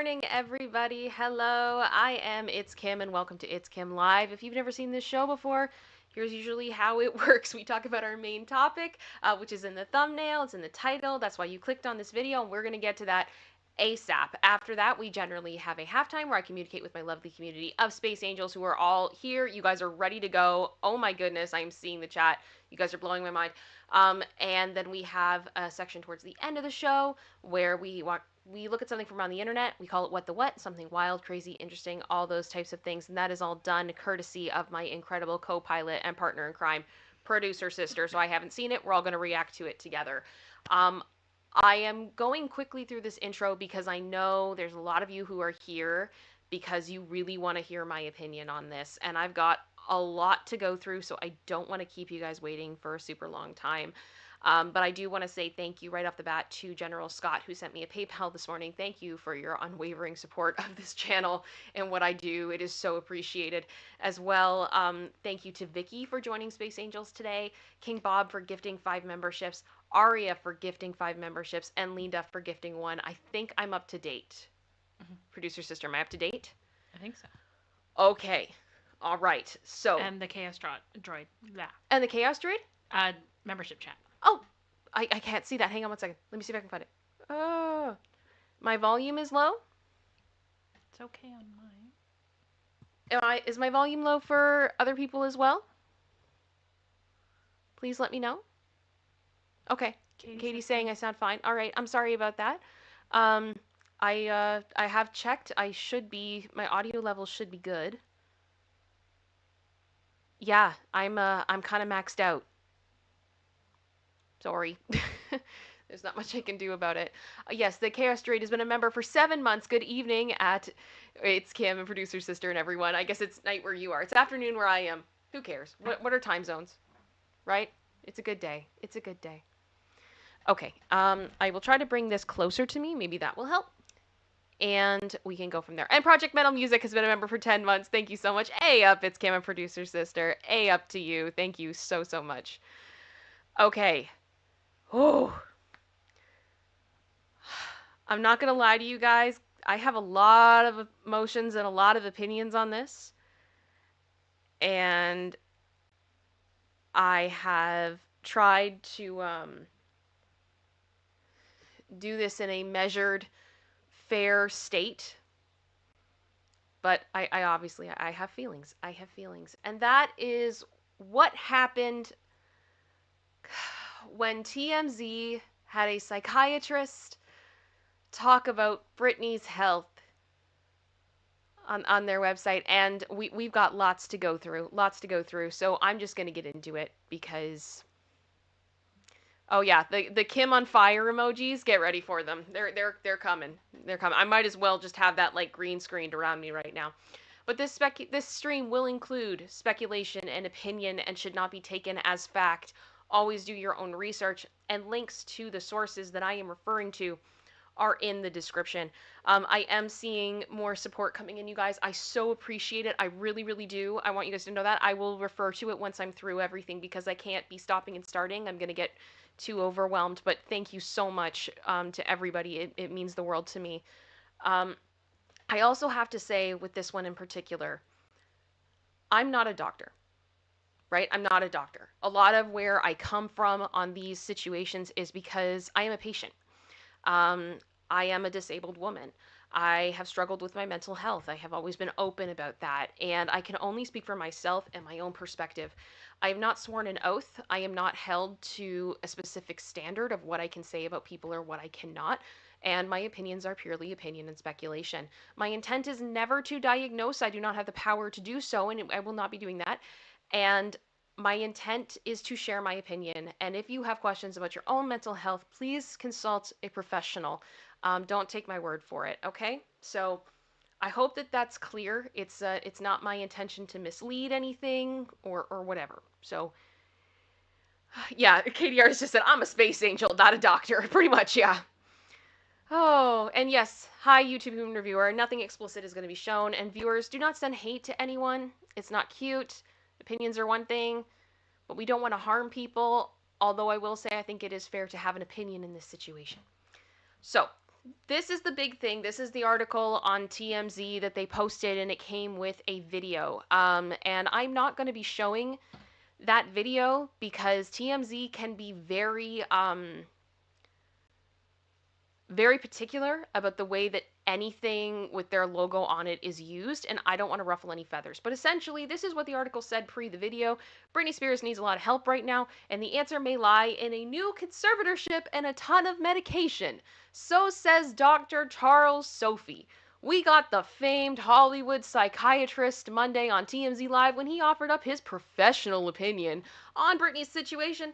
morning, everybody. Hello, I am ItsKim, and welcome to ItsKim Live. If you've never seen this show before, here's usually how it works. We talk about our main topic, which is in the thumbnail, it's in the title. That's why you clicked on this video, and we're going to get to that ASAP. After that, we generally have a halftime where I communicate with my lovely community of space angels who are all here. You guys are ready to go. Oh my goodness, I'm seeing the chat. You guys are blowing my mind. And then we have a section towards the end of the show where we look at something from around the internet. We call it What the What, something wild, crazy, interesting, all those types of things. And that is all done courtesy of my incredible co-pilot and partner in crime, producer sister. So I haven't seen it. We're all going to react to it together. I am going quickly through this intro because I know there's a lot of you who are here because you really want to hear my opinion on this. And I've got a lot to go through, so I don't want to keep you guys waiting for a super long time. But I do want to say thank you right off the bat to General Scott, who sent me a PayPal this morning. Thank you for your unwavering support of this channel and what I do. It is so appreciated. As well, thank you to Vicky for joining Space Angels today, King Bob for gifting 5 memberships, Aria for gifting 5 memberships, and Linda for gifting 1. I think I'm up to date. Producer sister, am I up to date? I think so. Okay. All right. So. And the Chaos Droid. Yeah. And the Chaos Droid? Membership chat. Oh, I can't see that. Hang on one second. Let me see if I can find it. Oh, my volume is low. It's okay on mine. Is my volume low for other people as well? Please let me know. Okay. Katie's saying I sound fine. All right. I'm sorry about that. I have checked. My audio level should be good. Yeah, I'm kind of maxed out. Sorry. There's not much I can do about it. Yes, the Chaos Droid has been a member for 7 months. Good evening at ItsKim and producer sister and everyone. I guess it's night where you are. It's afternoon where I am. Who cares? What are time zones? Right? It's a good day. It's a good day. Okay. I will try to bring this closer to me. Maybe that will help. And we can go from there. And Project Metal Music has been a member for 10 months. Thank you so much. A up, ItsKim and producer sister. A up to you. Thank you so much. Okay. Oh. I'm not going to lie to you guys. I have a lot of emotions and a lot of opinions on this. And I have tried to do this in a measured, fair state. But I obviously have feelings. I have feelings. And that is what happened when TMZ had a psychiatrist talk about Britney's health on their website, and we've got lots to go through, so I'm just going to get into it because oh yeah, the Kim on fire emojis, get ready for them. They're coming. I might as well just have that like green screened around me right now. But this stream will include speculation and opinion and should not be taken as fact. Always do your own research, and links to the sources that I am referring to are in the description. I am seeing more support coming in, you guys. I so appreciate it. I really, really do. I want you guys to know that. I will refer to it once I'm through everything because I can't be stopping and starting. I'm going to get too overwhelmed, but thank you so much to everybody. It means the world to me. I also have to say with this one in particular, I'm not a doctor. Right? I'm not a doctor. A lot of where I come from on these situations is because I am a patient. I am a disabled woman. I have struggled with my mental health. I have always been open about that. And I can only speak for myself and my own perspective. I have not sworn an oath. I am not held to a specific standard of what I can say about people or what I cannot. And my opinions are purely opinion and speculation. My intent is never to diagnose. I do not have the power to do so, and I will not be doing that. And my intent is to share my opinion. And if you have questions about your own mental health, please consult a professional. Don't take my word for it, okay? So I hope that that's clear. It's not my intention to mislead anything or whatever. So yeah, KDR just said, I'm a space angel, not a doctor. Pretty much, yeah. Oh, and yes, hi YouTube human reviewer. Nothing explicit is going to be shown. And viewers, do not send hate to anyone. It's not cute. Opinions are one thing, but we don't want to harm people. Although I will say I think it is fair to have an opinion in this situation. So, this is the big thing. This is the article on TMZ that they posted, and it came with a video. And I'm not going to be showing that video because TMZ can be very particular about the way that anything with their logo on it is used, and I don't want to ruffle any feathers. But essentially, this is what the article said pre the video. Britney Spears needs a lot of help right now, and the answer may lie in a new conservatorship and a ton of medication. So says Dr. Charles Sophy. We got the famed Hollywood psychiatrist Monday on TMZ Live when he offered up his professional opinion on Britney's situation.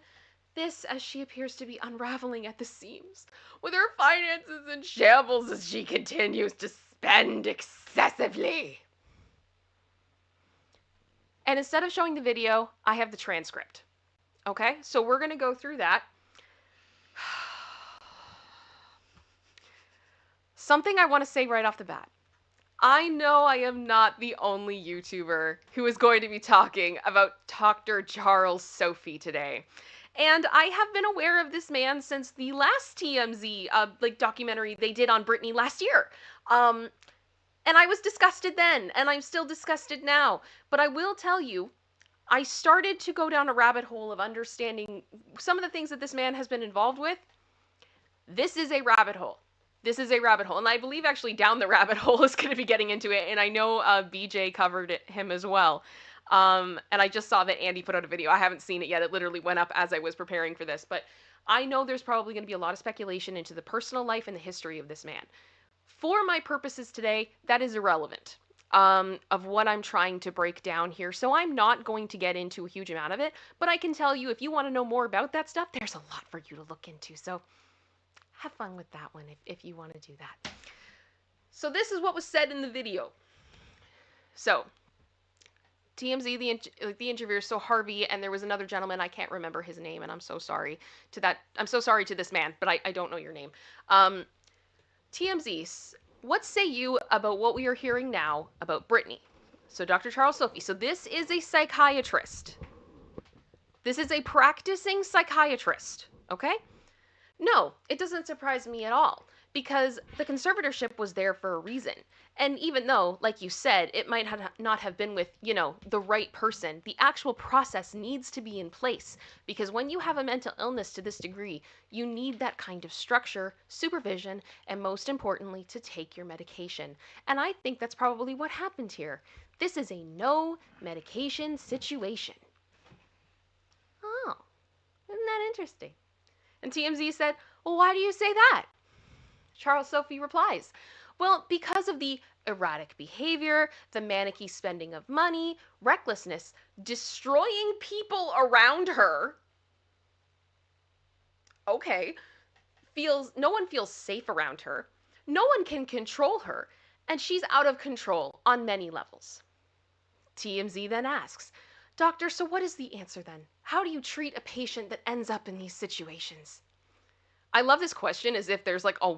This as she appears to be unraveling at the seams, with her finances in shambles as she continues to spend excessively. And instead of showing the video, I have the transcript. Okay, so we're going to go through that. Something I want to say right off the bat. I know I am not the only YouTuber who is going to be talking about Dr. Charles Sophy today. And I have been aware of this man since the last TMZ documentary they did on Britney last year. And I was disgusted then, and I'm still disgusted now. But I will tell you, I started to go down a rabbit hole of understanding some of the things that this man has been involved with. This is a rabbit hole. This is a rabbit hole. And I believe actually down the rabbit hole is going to be getting into it. And I know BJ covered him as well. And I just saw that Andy put out a video. I haven't seen it yet. It literally went up as I was preparing for this. But I know there's probably going to be a lot of speculation into the personal life and the history of this man. For my purposes today, that is irrelevant of what I'm trying to break down here. So I'm not going to get into a huge amount of it. But I can tell you, if you want to know more about that stuff, there's a lot for you to look into. So have fun with that one if you want to do that. So this is what was said in the video. So TMZ, the interviewer, so Harvey, and there was another gentleman, I can't remember his name, and I'm so sorry to that. I'm so sorry to this man, but I don't know your name. TMZ, what say you about what we are hearing now about Britney? So Dr. Charles Sophy. So this is a psychiatrist. This is a practicing psychiatrist, okay? No, it doesn't surprise me at all, because the conservatorship was there for a reason. And even though, like you said, it might not have been with, the right person, the actual process needs to be in place. Because when you have a mental illness to this degree, you need that kind of structure, supervision, and most importantly, to take your medication. And I think that's probably what happened here. This is a no medication situation. Oh, isn't that interesting? And TMZ said, well, why do you say that? Charles Sophy replies, well, because of the erratic behavior, the manicky spending of money, recklessness, destroying people around her. Okay. No one feels safe around her. No one can control her. And she's out of control on many levels. TMZ then asks, Doctor, so what is the answer then? How do you treat a patient that ends up in these situations? I love this question as if there's like a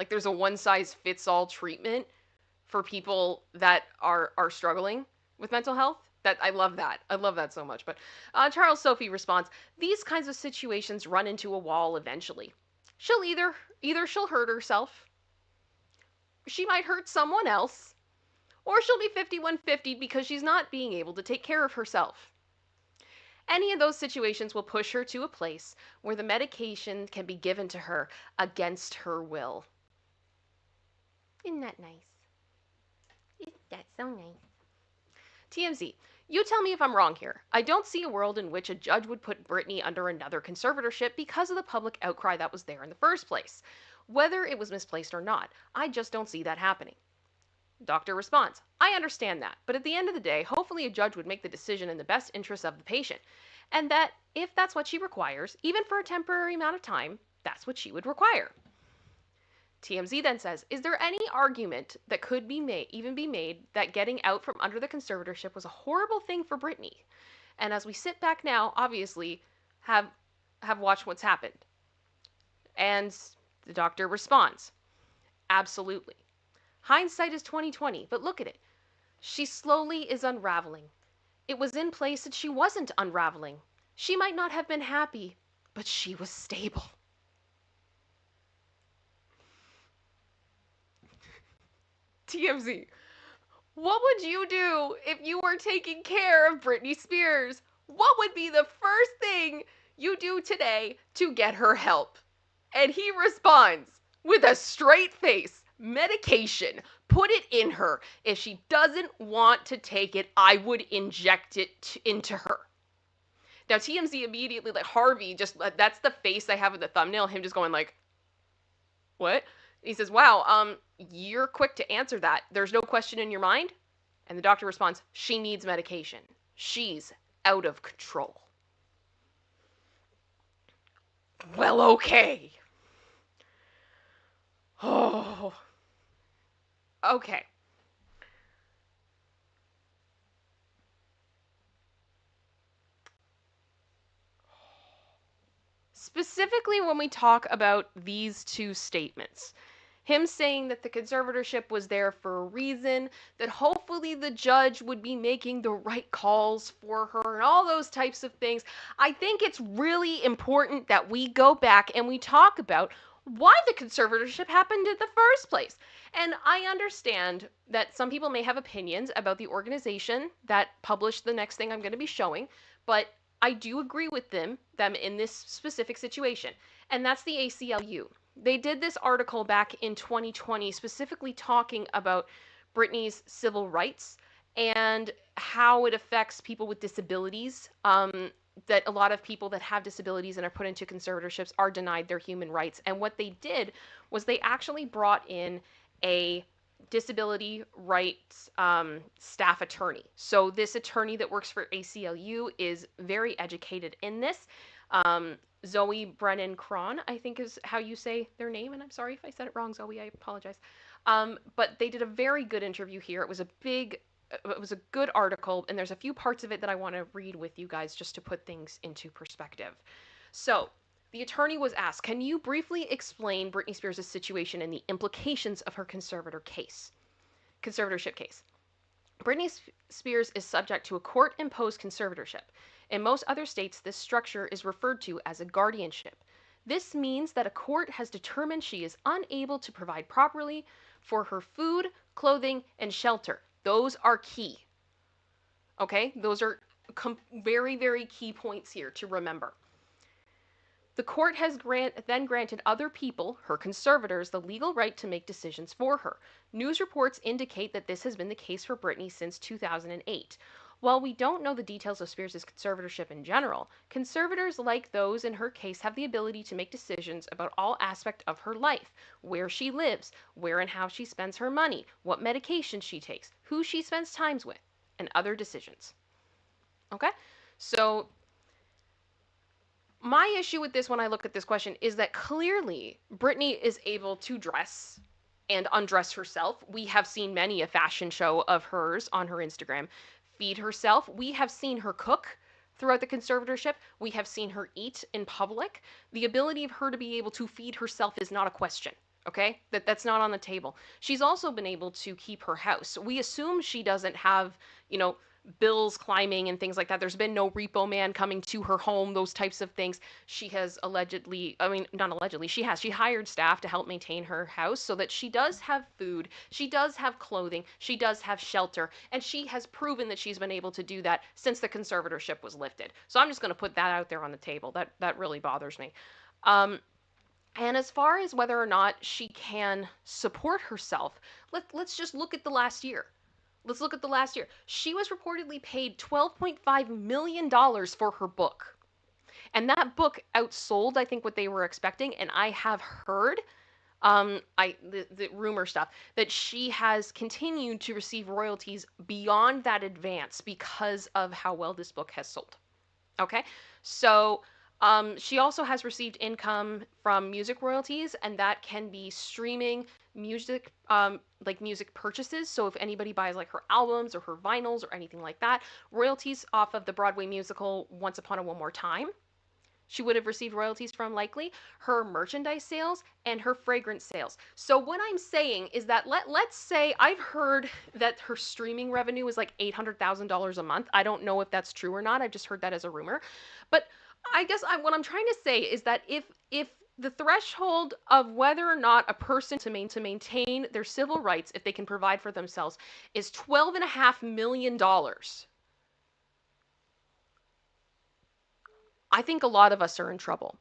there's a one-size-fits-all treatment for people that are struggling with mental health. I love that. I love that so much. But Charles Sophy responds, these kinds of situations run into a wall eventually. She'll either she'll hurt herself, she might hurt someone else, or she'll be 5150 because she's not being able to take care of herself. Any of those situations will push her to a place where the medication can be given to her against her will. Isn't that nice? Isn't that so nice? TMZ, you tell me if I'm wrong here. I don't see a world in which a judge would put Britney under another conservatorship because of the public outcry that was there in the first place. Whether it was misplaced or not, I just don't see that happening. Doctor responds, I understand that, but at the end of the day, hopefully a judge would make the decision in the best interest of the patient, and that if that's what she requires, even for a temporary amount of time, that's what she would require. TMZ then says, is there any argument that could be made that getting out from under the conservatorship was a horrible thing for Britney? And as we sit back now, obviously, have watched what's happened. And the doctor responds, absolutely. Hindsight is 20/20, but look at it. She slowly is unraveling. It was in place that she wasn't unraveling. She might not have been happy, but she was stable. TMZ. What would you do if you were taking care of Britney Spears? What would be the first thing you do today to get her help? And he responds with a straight face, medication. Put it in her. If she doesn't want to take it, I would inject it into her. Now, TMZ immediately, like Harvey, just that's the face I have in the thumbnail, him just going like, what? He says, wow, you're quick to answer that. There's no question in your mind? And the doctor responds, she needs medication. She's out of control. Well, okay. Oh. Okay. Specifically when we talk about these two statements, him saying that the conservatorship was there for a reason, that hopefully the judge would be making the right calls for her, and all those types of things. I think it's really important that we go back and we talk about why the conservatorship happened in the first place. And I understand that some people may have opinions about the organization that published the next thing I'm going to be showing, but I do agree with them in this specific situation, and that's the ACLU. They did this article back in 2020 specifically talking about Britney's civil rights and how it affects people with disabilities. That a lot of people that have disabilities and are put into conservatorships are denied their human rights. And what they did was they actually brought in a disability rights staff attorney. So this attorney that works for ACLU is very educated in this. Zoe Brennan Cron, I think is how you say their name, and I'm sorry if I said it wrong, Zoe, I apologize. But they did a very good interview here. It was a good article, and there's a few parts of it that I want to read with you guys just to put things into perspective. So, the attorney was asked, can you briefly explain Britney Spears' situation and the implications of her conservatorship case? Britney Spears is subject to a court-imposed conservatorship. In most other states, this structure is referred to as a guardianship. This means that a court has determined she is unable to provide properly for her food, clothing, and shelter. Those are key. Okay? Those are very, very key points here to remember. The court has then granted other people, her conservators, the legal right to make decisions for her. News reports indicate that this has been the case for Britney since 2008. While we don't know the details of Spears' conservatorship in general, conservators like those in her case have the ability to make decisions about all aspects of her life, where she lives, where and how she spends her money, what medication she takes, who she spends time with, and other decisions. Okay? So my issue with this when I look at this question is that clearly Britney is able to dress and undress herself. We have seen many a fashion show of hers on her Instagram. Feed herself. We have seen her cook throughout the conservatorship. We have seen her eat in public. The ability of her to be able to feed herself is not a question. Okay? That's not on the table. She's also been able to keep her house. We assume she doesn't have, bills climbing and things like that. There's been no repo man coming to her home, those types of things. She has she hired staff to help maintain her house so that she does have food, she does have clothing, she does have shelter, and she has proven that she's been able to do that since the conservatorship was lifted. So I'm just going to put that out there on the table. That really bothers me. And as far as whether or not she can support herself, let's just look at the last year. Let's look at the last year. She was reportedly paid $12.5 million for her book. And that book outsold, I think, what they were expecting. And I have heard, the rumor stuff, that she has continued to receive royalties beyond that advance because of how well this book has sold. Okay? So she also has received income from music royalties, and that can be streaming music, like music purchases. So if anybody buys like her albums or her vinyls or anything like that, royalties off of the Broadway musical Once Upon a One More Time. she would have received royalties from likely her merchandise sales and her fragrance sales. So what I'm saying is that let's say I've heard that her streaming revenue is like $800,000 a month. I don't know if that's true or not. I've just heard that as a rumor. But I guess what I'm trying to say is that if the threshold of whether or not a person to maintain their civil rights if they can provide for themselves is $12.5 million, I think a lot of us are in trouble.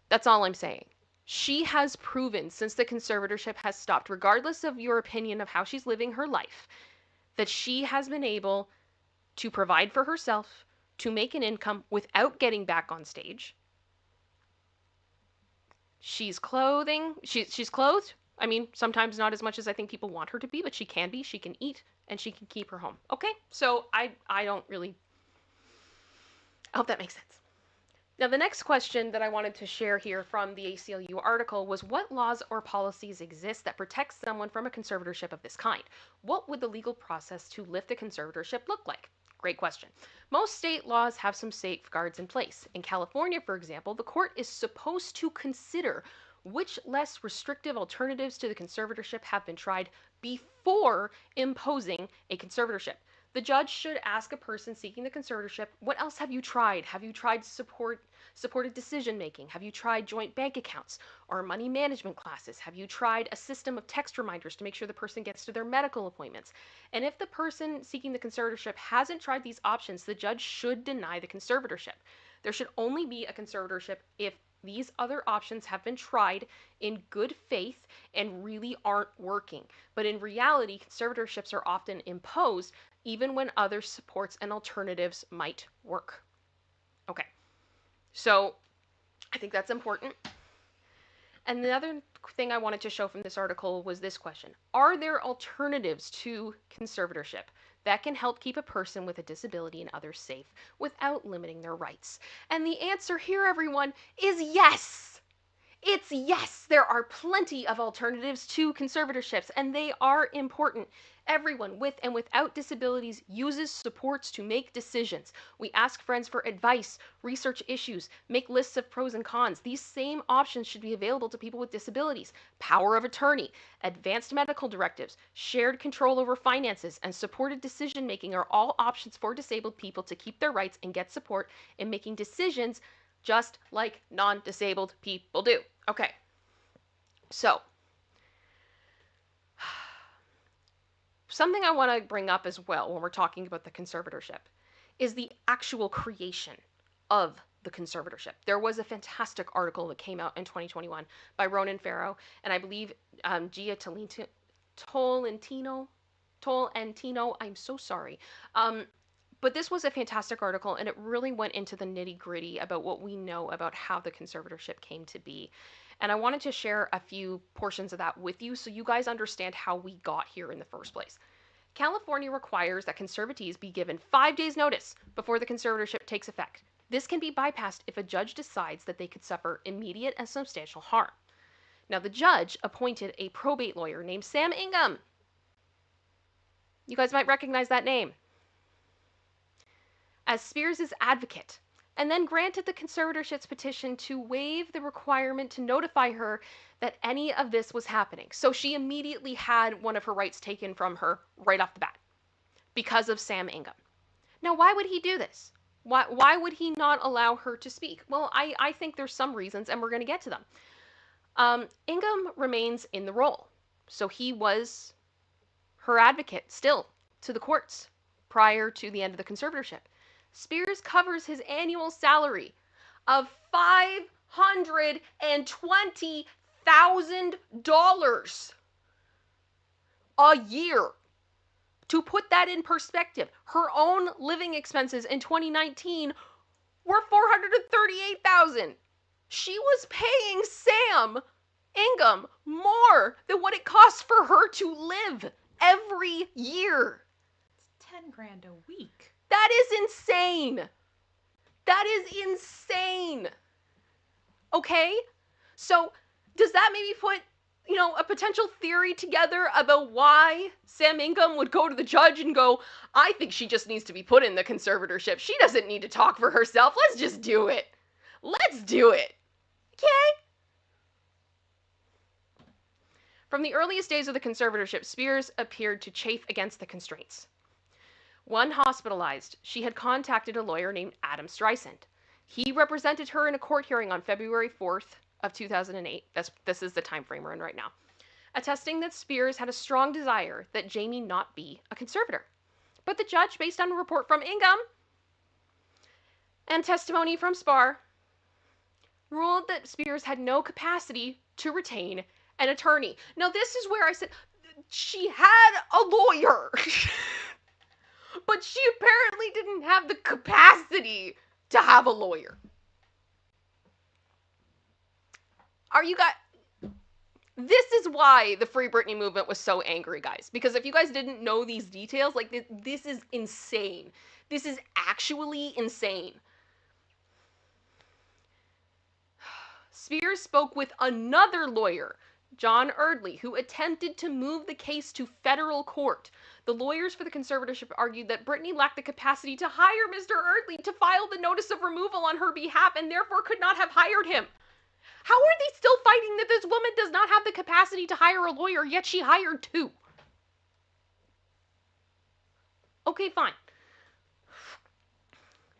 That's all I'm saying. She has proven since the conservatorship has stopped, regardless of your opinion of how she's living her life, that she has been able to provide for herself, to make an income without getting back on stage. She's clothed. I mean, sometimes not as much as I think people want her to be, but she can be. She can eat and she can keep her home. Okay? So I don't really, I hope that makes sense. Now, the next question that I wanted to share here from the ACLU article was, what laws or policies exist that protect someone from a conservatorship of this kind? What would the legal process to lift the conservatorship look like? Great question. Most state laws have some safeguards in place. In California, for example, the court is supposed to consider which less restrictive alternatives to the conservatorship have been tried before imposing a conservatorship. The judge should ask a person seeking the conservatorship, what else have you tried? Have you tried supported decision making? Have you tried joint bank accounts or money management classes? Have you tried a system of text reminders to make sure the person gets to their medical appointments? And if the person seeking the conservatorship hasn't tried these options, the judge should deny the conservatorship. There should only be a conservatorship if these other options have been tried in good faith and really aren't working. But in reality, conservatorships are often imposed even when other supports and alternatives might work. Okay, so I think that's important. And the other thing I wanted to show from this article was this question. Are there alternatives to conservatorship that can help keep a person with a disability and others safe without limiting their rights? And the answer here, everyone, is yes. It's yes. There are plenty of alternatives to conservatorships, and they are important. Everyone with and without disabilities uses supports to make decisions. We ask friends for advice, research issues, make lists of pros and cons. These same options should be available to people with disabilities. Power of attorney, advanced medical directives, shared control over finances, and supported decision making are all options for disabled people to keep their rights and get support in making decisions just like non-disabled people do. Okay, so something I want to bring up as well when we're talking about the conservatorship is the actual creation of the conservatorship. There was a fantastic article that came out in 2021 by Ronan Farrow, and I believe Gia Tolentino, I'm so sorry. But this was a fantastic article, and it really went into the nitty-gritty about what we know about how the conservatorship came to be. And I wanted to share a few portions of that with you so you guys understand how we got here in the first place. California requires that conservatees be given 5 days notice before the conservatorship takes effect. This can be bypassed if a judge decides that they could suffer immediate and substantial harm. Now, the judge appointed a probate lawyer named Sam Ingham. You guys might recognize that name. As Spears' advocate, and then granted the conservatorship's petition to waive the requirement to notify her that any of this was happening. So she immediately had one of her rights taken from her right off the bat because of Sam Ingham. Now, why would he do this? Why would he not allow her to speak? Well, I think there's some reasons, and we're going to get to them. Ingham remains in the role, so he was her advocate still to the courts prior to the end of the conservatorship. Spears covers his annual salary of $520,000 a year. To put that in perspective, her own living expenses in 2019 were $438,000. She was paying Sam Ingham more than what it costs for her to live every year. It's $10,000 a week. That is insane. That is insane. Okay? So, does that maybe put, a potential theory together about why Sam Ingham would go to the judge and go, I think she just needs to be put in the conservatorship. She doesn't need to talk for herself. Let's just do it. Let's do it. Okay? From the earliest days of the conservatorship, Spears appeared to chafe against the constraints. When hospitalized, she had contacted a lawyer named Adam Streisand. He represented her in a court hearing on February 4th of 2008. This is the time frame we're in right now. Attesting that Spears had a strong desire that Jamie not be a conservator. But the judge, based on a report from Ingham and testimony from Spar, ruled that Spears had no capacity to retain an attorney. Now, this is where I said she had a lawyer, but she apparently didn't have the capacity to have a lawyer. Are you guys... This is why the Free Britney movement was so angry, guys. Because if you guys didn't know these details, like, this is insane. This is actually insane. Spears spoke with another lawyer, John Erdley, who attempted to move the case to federal court. The lawyers for the conservatorship argued that Britney lacked the capacity to hire Mr. Erdley to file the notice of removal on her behalf and therefore could not have hired him. How are they still fighting that this woman does not have the capacity to hire a lawyer, yet she hired two? Okay, fine.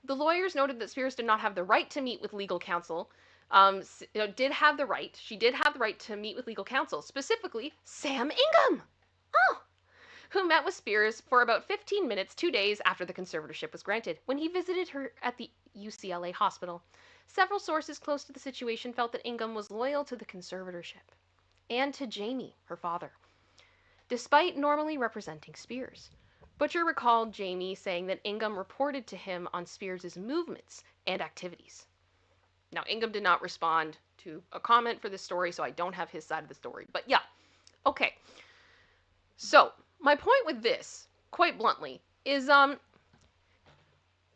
The lawyers noted that Spears did not have the right to meet with legal counsel. Did have the right. She did have the right to meet with legal counsel, specifically Sam Ingham, who met with Spears for about 15 minutes 2 days after the conservatorship was granted, when he visited her at the UCLA hospital. Several sources close to the situation felt that Ingham was loyal to the conservatorship and to Jamie, her father, despite normally representing Spears. Butcher recalled Jamie saying that Ingham reported to him on Spears' movements and activities. Now, Ingham did not respond to a comment for this story, so I don't have his side of the story. But yeah, okay. So, my point with this, quite bluntly, is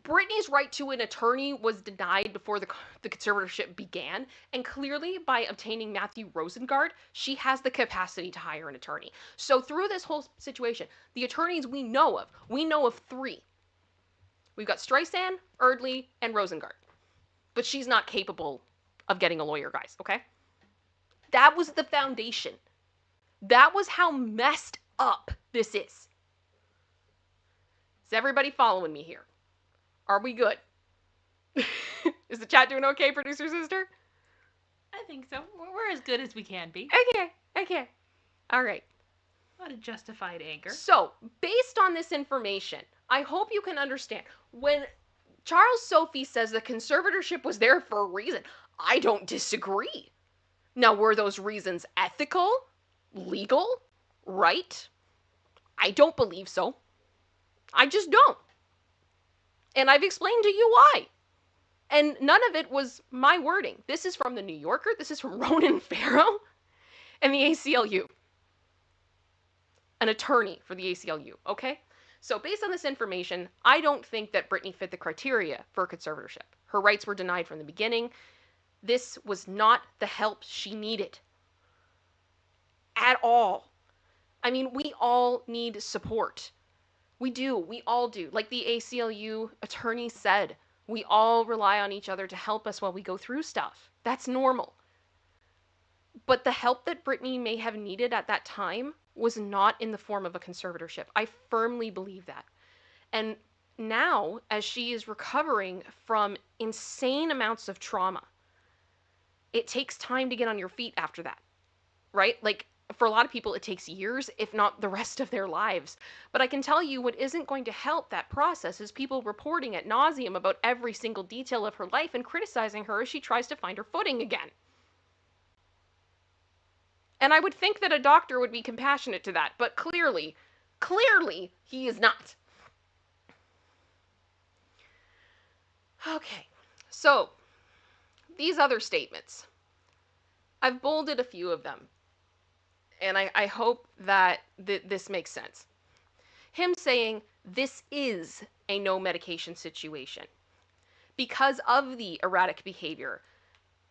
Britney's right to an attorney was denied before the conservatorship began, and clearly by obtaining Matthew Rosengard, she has the capacity to hire an attorney. So through this whole situation, the attorneys we know of three. We've got Streisand, Erdley, and Rosengard. But she's not capable of getting a lawyer, guys, okay? That was the foundation. That was how messed up this is. Is everybody following me here? Are we good? Is the chat doing okay, producer sister? I think so. We're as good as we can be. Okay. All right. A lot of justified anger. So, based on this information, I hope you can understand. When Charles Sophy says the conservatorship was there for a reason, I don't disagree. Now, were those reasons ethical? Legal? Right? I don't believe so. I just don't. And I've explained to you why. And none of it was my wording. This is from the New Yorker. This is from Ronan Farrow and the ACLU. An attorney for the ACLU, okay? So based on this information, I don't think that Britney fit the criteria for a conservatorship. Her rights were denied from the beginning. This was not the help she needed. At all. I mean, we all need support. We do. We all do. Like the ACLU attorney said, we all rely on each other to help us while we go through stuff. That's normal. But the help that Britney may have needed at that time was not in the form of a conservatorship. I firmly believe that. And now, as she is recovering from insane amounts of trauma, it takes time to get on your feet after that, right? Like, for a lot of people, it takes years, if not the rest of their lives. But I can tell you what isn't going to help that process is people reporting ad nauseum about every single detail of her life and criticizing her as she tries to find her footing again. And I would think that a doctor would be compassionate to that, but clearly, he is not. Okay, so these other statements. I've bolded a few of them, and I hope that this makes sense. Him saying, this is a no medication situation. Because of the erratic behavior,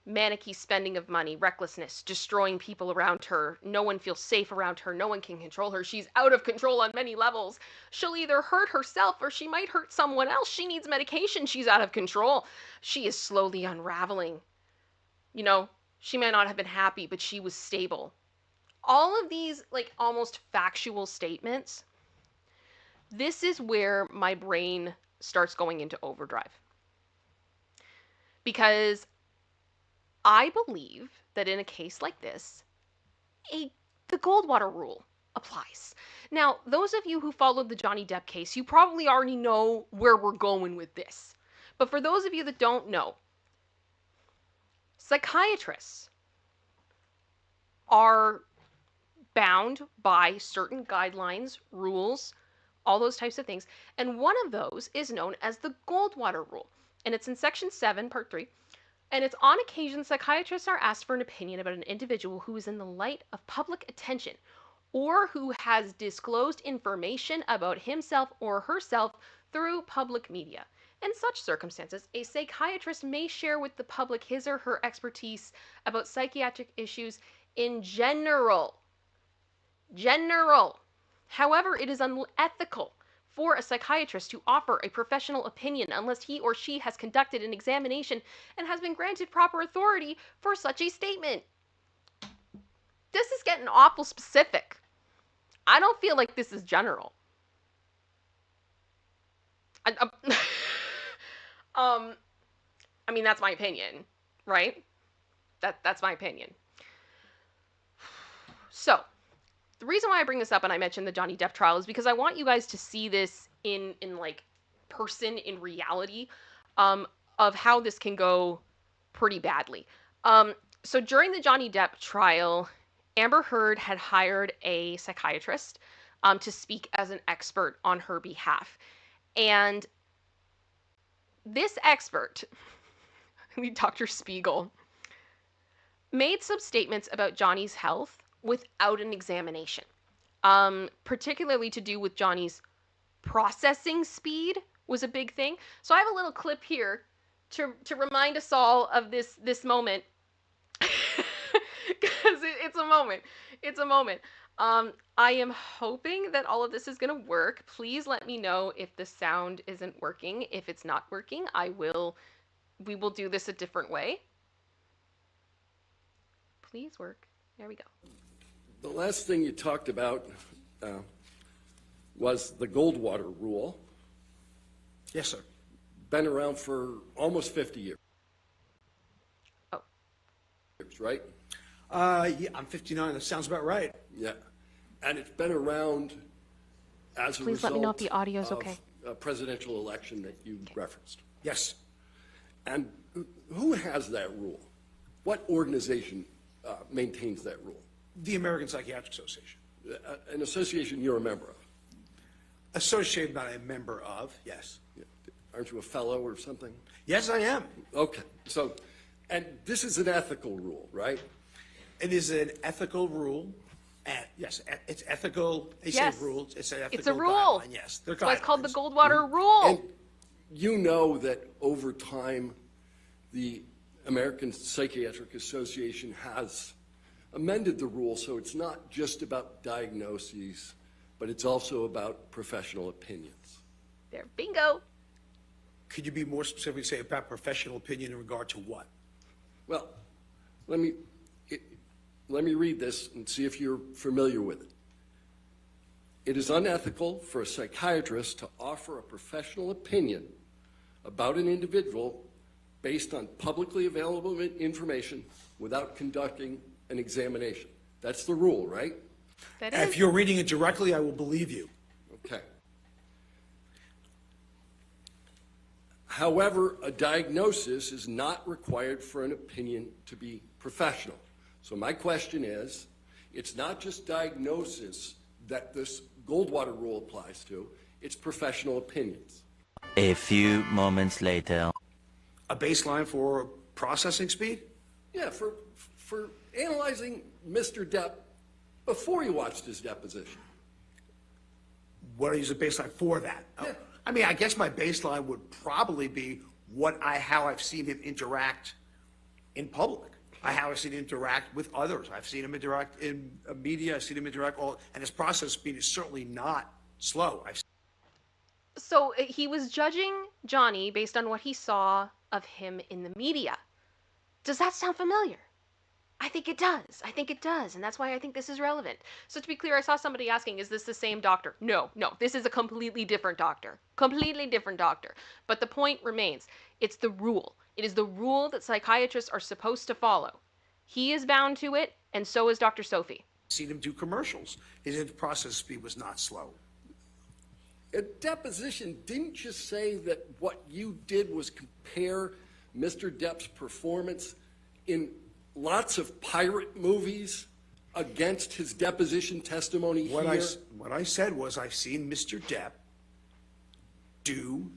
manicky spending of money, recklessness, destroying people around her. No one feels safe around her. No one can control her. She's out of control on many levels. She'll either hurt herself or she might hurt someone else. She needs medication. She's out of control. She is slowly unraveling. You know, she may not have been happy, but she was stable. All of these, like, almost factual statements, this is where my brain starts going into overdrive. Because I believe that in a case like this, the Goldwater rule applies. Now, those of you who followed the Johnny Depp case, you probably already know where we're going with this. But for those of you that don't know, psychiatrists are bound by certain guidelines, rules, all those types of things. And one of those is known as the Goldwater rule. And it's in section 7, part 3. And it's on occasion psychiatrists are asked for an opinion about an individual who is in the light of public attention or who has disclosed information about himself or herself through public media. In such circumstances, a psychiatrist may share with the public his or her expertise about psychiatric issues in general. However, it is unethical for a psychiatrist to offer a professional opinion unless he or she has conducted an examination and has been granted proper authority for such a statement. This is getting awful specific. I don't feel like this is general. I mean, that's my opinion, right? That's my opinion. So, the reason why I bring this up and I mentioned the Johnny Depp trial is because I want you guys to see this in like person, in reality, of how this can go pretty badly. So during the Johnny Depp trial, Amber Heard had hired a psychiatrist to speak as an expert on her behalf. And this expert, Dr. Spiegel, made some statements about Johnny's health without an examination, particularly to do with Johnny's processing speed was a big thing. So I have a little clip here to remind us all of this moment, because it's a moment. It's a moment. I am hoping that all of this is going to work. Please let me know if the sound isn't working. If it's not working, we will do this a different way. Please work. There we go. The last thing you talked about was the Goldwater rule. Yes, sir. Been around for almost 50 years. Oh. Right? Yeah, I'm 59. That sounds about right. Yeah. And it's been around as a Please let me know if the result audio's of okay. a presidential election that you referenced. Yes. And who has that rule? What organization maintains that rule? The American Psychiatric Association. An association you're a member of. Associated, not a member of, yes. Aren't you a fellow or something? Yes, I am. Okay. So, and this is an ethical rule, right? It is an ethical rule. Yes, it's ethical. They Yes. say rules. It's an ethical It's a rule. guideline. Yes, they're That's why it's called the guidelines. Goldwater rule. And you know that over time, the American Psychiatric Association has amended the rule, so it's not just about diagnoses, but it's also about professional opinions. There, bingo. Could you be more specific, say, about professional opinion in regard to what? Well, let me read this and see if you're familiar with it. It is unethical for a psychiatrist to offer a professional opinion about an individual based on publicly available information without conducting an examination. That's the rule, right? That If is. you're reading it directly, I will believe you. Okay. However, a diagnosis is not required for an opinion to be professional. So my question is, it's not just diagnosis that this Goldwater rule applies to, it's professional opinions. A few moments later. A baseline for processing speed? Yeah, for analyzing Mr. Depp before you watched his deposition. What is a baseline for that? Yeah. I mean, I guess my baseline would probably be how I've seen him interact in public. I have seen him interact with others. I've seen him interact in media. I've seen him interact and his process speed is certainly not slow. So he was judging Johnny based on what he saw of him in the media. Does that sound familiar? I think it does. I think it does. And that's why I think this is relevant. So to be clear, I saw somebody asking, is this the same doctor? No, this is a completely different doctor. Completely different doctor. But the point remains. It's the rule. It is the rule that psychiatrists are supposed to follow. He is bound to it, and so is Dr. Sophy. I've seen him do commercials. His process speed was not slow. At deposition, didn't you say that what you did was compare Mr. Depp's performance in lots of pirate movies against his deposition testimony here? What I said was I've seen Mr. Depp do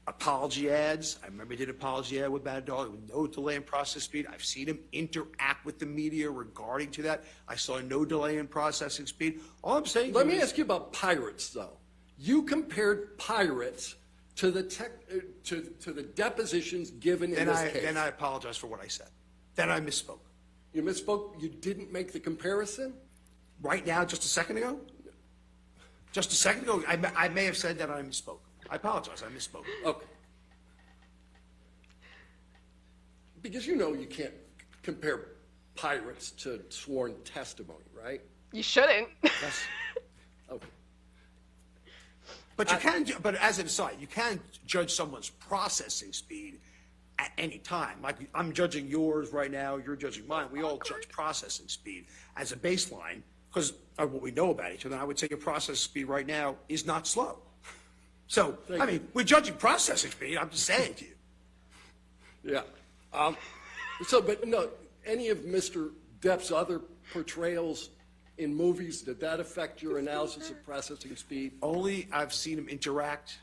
apology ads. I remember he did an apology ad with Bad Dog with no delay in process speed. I've seen him interact with the media regarding to that. I saw no delay in processing speed. All I'm saying Let me ask you about pirates, though. You compared pirates to the to the depositions given in this case. Then I apologize for what I said. Then I misspoke. You misspoke? You didn't make the comparison? Right now, just a second ago? Just a second ago, I may have said that I misspoke. I apologize, I misspoke. Okay. Because you know you can't compare pirates to sworn testimony, right? You shouldn't. Yes. Okay. But you can, but as an aside, you can judge someone's processing speed at any time. Like I'm judging yours right now, you're judging mine. We all judge processing speed as a baseline because of what we know about each other. I would say your processing speed right now is not slow. So, I mean, we're judging processing speed. I'm just saying to you. Yeah. But no, any of Mr. Depp's other portrayals in movies, did that affect your analysis of processing speed? Only I've seen him interact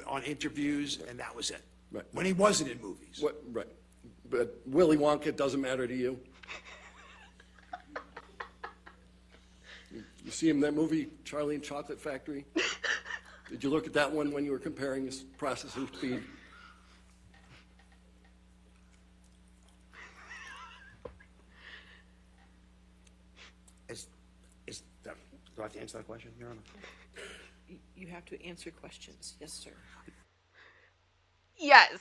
on interviews, and that was it. Right. When he wasn't in movies. Right. But Willy Wonka doesn't matter to you? You see him in that movie, Charlie and Chocolate Factory? Did you look at that one when you were comparing his processing speed? Do I have to answer that question, Your Honor? You have to answer questions. Yes, sir. Yes.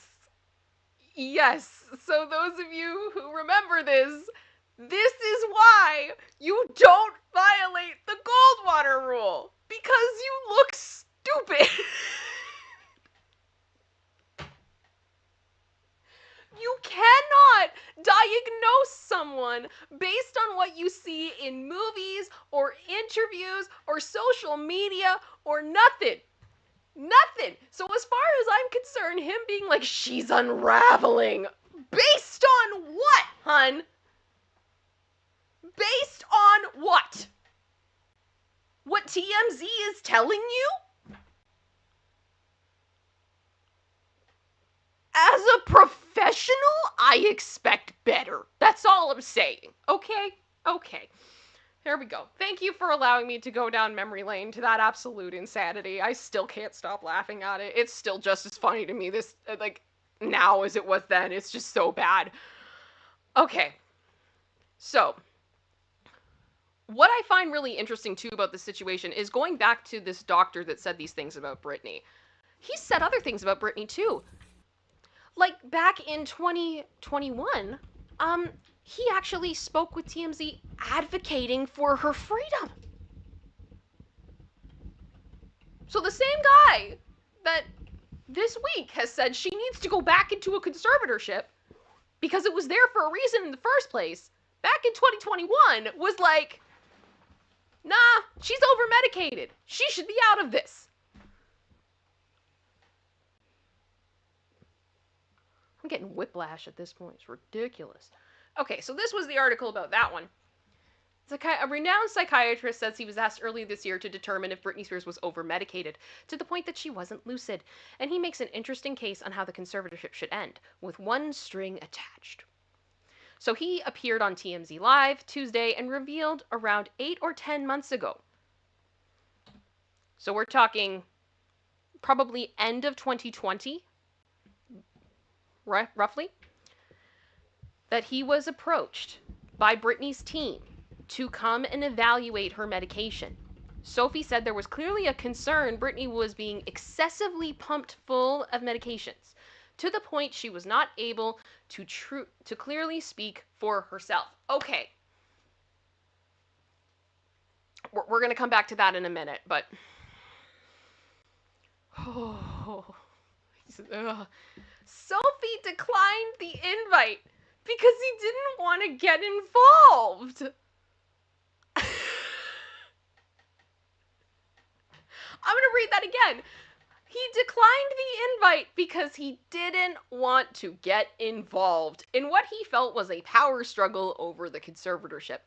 Yes. So those of you who remember this is why you don't violate the Goldwater rule. Because you look stupid. You cannot diagnose someone based on what you see in movies or interviews or social media or nothing. Nothing. So as far as I'm concerned, him being like, she's unraveling. Based on what, hun? Based on what? What TMZ is telling you? As a professional, I expect better. That's all I'm saying. Okay? Okay. There we go. Thank you for allowing me to go down memory lane to that absolute insanity. I still can't stop laughing at it. It's still just as funny to me this, like, now as it was then. It's just so bad. Okay. So, what I find really interesting, too, about this situation is going back to this doctor that said these things about Britney. He said other things about Britney, too. Like, back in 2021, he actually spoke with TMZ advocating for her freedom. So the same guy that this week has said she needs to go back into a conservatorship because it was there for a reason in the first place, back in 2021 was like, nah, she's over-medicated. She should be out of this. I'm getting whiplash at this point. It's ridiculous. Okay, so this was the article about that one. A renowned psychiatrist says he was asked early this year to determine if Britney Spears was over-medicated, to the point that she wasn't lucid. And he makes an interesting case on how the conservatorship should end, with one string attached. So he appeared on TMZ Live Tuesday and revealed around 8 or 10 months ago. So we're talking probably end of 2020, roughly, that he was approached by Britney's team to come and evaluate her medication. Sophy said there was clearly a concern Britney was being excessively pumped full of medications, to the point she was not able to clearly speak for herself. Okay. We're going to come back to that in a minute, but... Oh. Sophie declined the invite because he didn't want to get involved. I'm going to read that again. He declined the invite because he didn't want to get involved in what he felt was a power struggle over the conservatorship.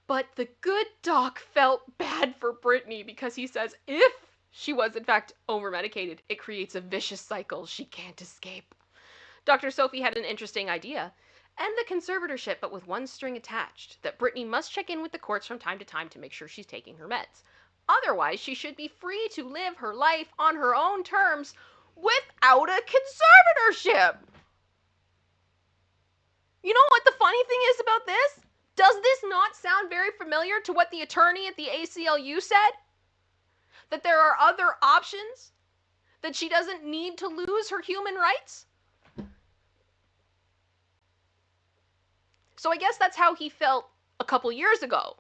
But the good doc felt bad for Britney because he says if she was in fact over-medicated, it creates a vicious cycle she can't escape. Dr. Sophy had an interesting idea, and the conservatorship, but with one string attached, that Britney must check in with the courts from time to time to make sure she's taking her meds. Otherwise, she should be free to live her life on her own terms without a conservatorship. You know what the funny thing is about this? Does this not sound very familiar to what the attorney at the ACLU said? That there are other options? That she doesn't need to lose her human rights? So I guess that's how he felt a couple years ago.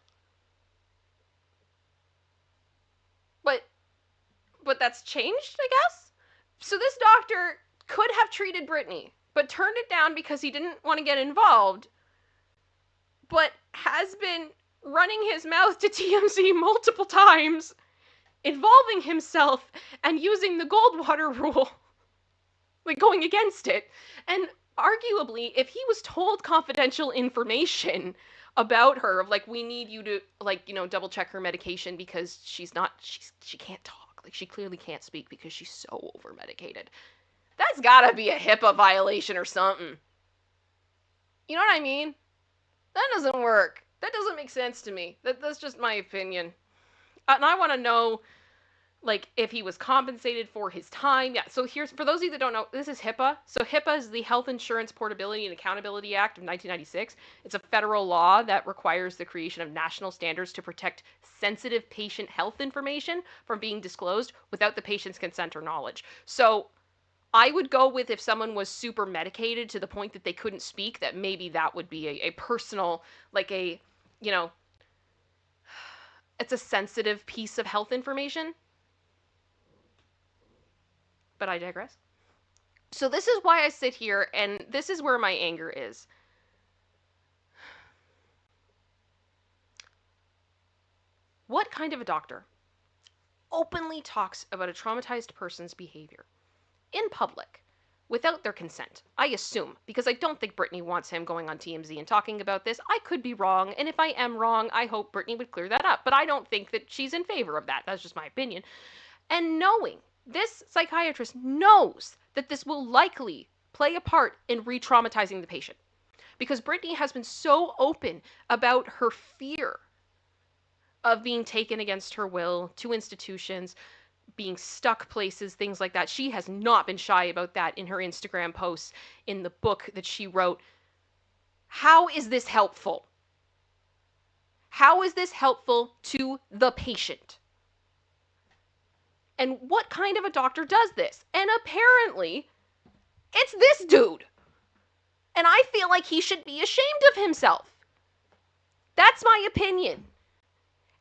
But that's changed, I guess? So this doctor could have treated Britney, but turned it down because he didn't want to get involved, but has been running his mouth to TMZ multiple times, involving himself and using the Goldwater rule, like going against it. And arguably, if he was told confidential information about her, of like, we need you to, like, you know, double check her medication because she can't talk. Like, she clearly can't speak because she's so over-medicated. That's gotta be a HIPAA violation or something. You know what I mean? That doesn't work. That doesn't make sense to me. That's just my opinion. And I want to know, like, if he was compensated for his time. Yeah, so here's, for those of you that don't know, this is HIPAA. So HIPAA is the Health Insurance Portability and Accountability Act of 1996. It's a federal law that requires the creation of national standards to protect sensitive patient health information from being disclosed without the patient's consent or knowledge. So I would go with, if someone was super medicated to the point that they couldn't speak, that maybe that would be a personal, like a, you know, it's a sensitive piece of health information. But I digress. So this is why I sit here, and this is where my anger is. What kind of a doctor openly talks about a traumatized person's behavior in public without their consent? I assume, because I don't think Britney wants him going on TMZ and talking about this. I could be wrong, and if I am wrong, I hope Britney would clear that up. But I don't think that she's in favor of that. That's just my opinion. And knowing this psychiatrist knows that this will likely play a part in re-traumatizing the patient, because Britney has been so open about her fear of being taken against her will to institutions, being stuck places, things like that. She has not been shy about that in her Instagram posts, in the book that she wrote. How is this helpful? How is this helpful to the patient? And what kind of a doctor does this? And apparently, it's this dude. And I feel like he should be ashamed of himself. That's my opinion.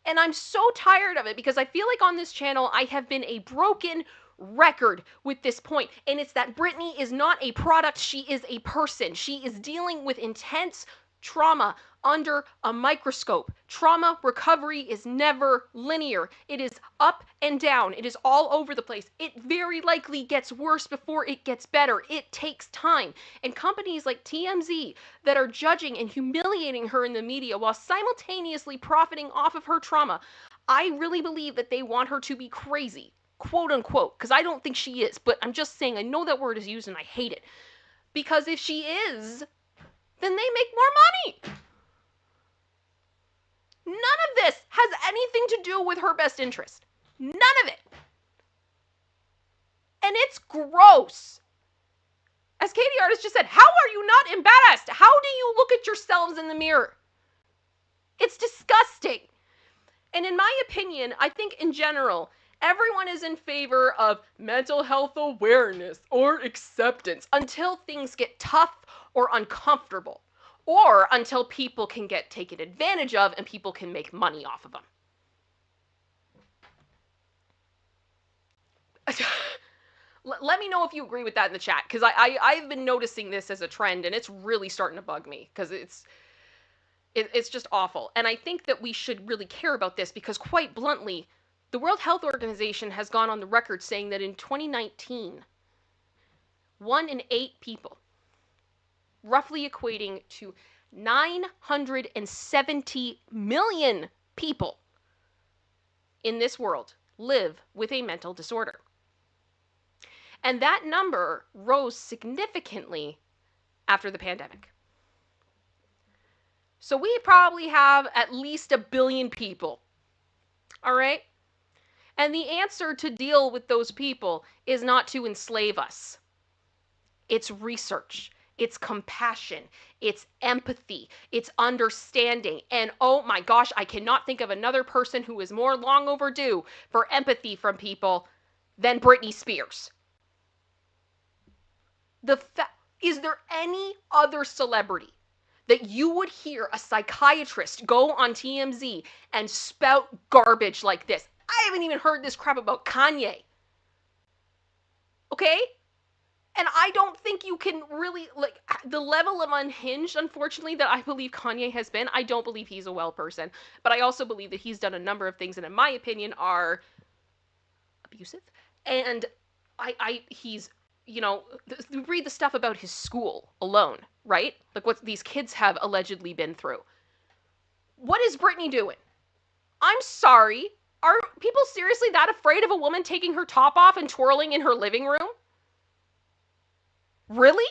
And I'm so tired of it, because I feel like on this channel, I have been a broken record with this point. And it's that Britney is not a product, she is a person. She is dealing with intense trauma under a microscope. Trauma recovery is never linear. It is up and down. It is all over the place. It very likely gets worse before it gets better. It takes time. And companies like TMZ that are judging and humiliating her in the media while simultaneously profiting off of her trauma, I really believe that they want her to be crazy, quote unquote, because I don't think she is, but I'm just saying, I know that word is used and I hate it. Because if she is, then they make more money. None of this has anything to do with her best interest. None of it. And it's gross. As Katie Artist just said, how are you not embarrassed? How do you look yourselves in the mirror. It's disgusting. And in my opinion, I think in general, everyone is in favor of mental health awareness or acceptance until things get tough or uncomfortable, or until people can get taken advantage of and people can make money off of them. Let me know if you agree with that in the chat, because I've been noticing this as a trend, and it's really starting to bug me, because it's just awful. And I think that we should really care about this, because quite bluntly, the World Health Organization has gone on the record saying that in 2019, 1 in 8 people, roughly equating to 970 million people in this world, live with a mental disorder. And that number rose significantly after the pandemic. So we probably have at least 1 billion people. All right? And the answer to deal with those people is not to enslave us. It's research. It's compassion. It's empathy. It's understanding. And oh my gosh, I cannot think of another person who is more long overdue for empathy from people than Britney Spears. Is there any other celebrity that you would hear a psychiatrist go on TMZ and spout garbage like this? I haven't even heard this crap about Kanye. Okay? And I don't think you can really, like, the level of unhinged, unfortunately, that I believe Kanye has been, I don't believe he's a well person. But I also believe that he's done a number of things that, in my opinion, are abusive. And he's, you know, read the stuff about his school alone, right? Like what these kids have allegedly been through. What is Britney doing? I'm sorry. Are people seriously that afraid of a woman taking her top off and twirling in her living room? Really?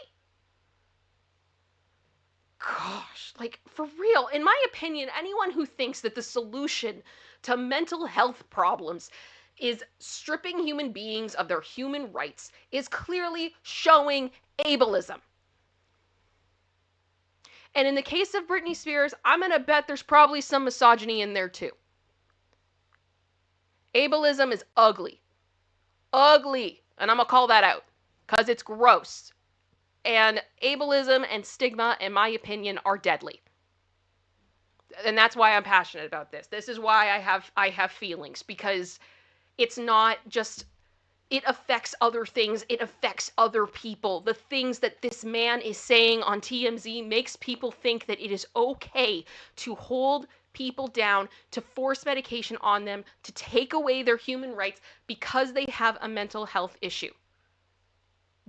Gosh, like, for real. In my opinion, anyone who thinks that the solution to mental health problems is stripping human beings of their human rights is clearly showing ableism. And in the case of Britney Spears, I'm going to bet there's probably some misogyny in there too. Ableism is ugly. Ugly. And I'm going to call that out because it's gross. And ableism and stigma, in my opinion, are deadly. And that's why I'm passionate about this. This is why I have feelings, because it's not just, it affects other things. It affects other people. The things that this man is saying on TMZ makes people think that it is okay to hold people down, to force medication on them, to take away their human rights because they have a mental health issue.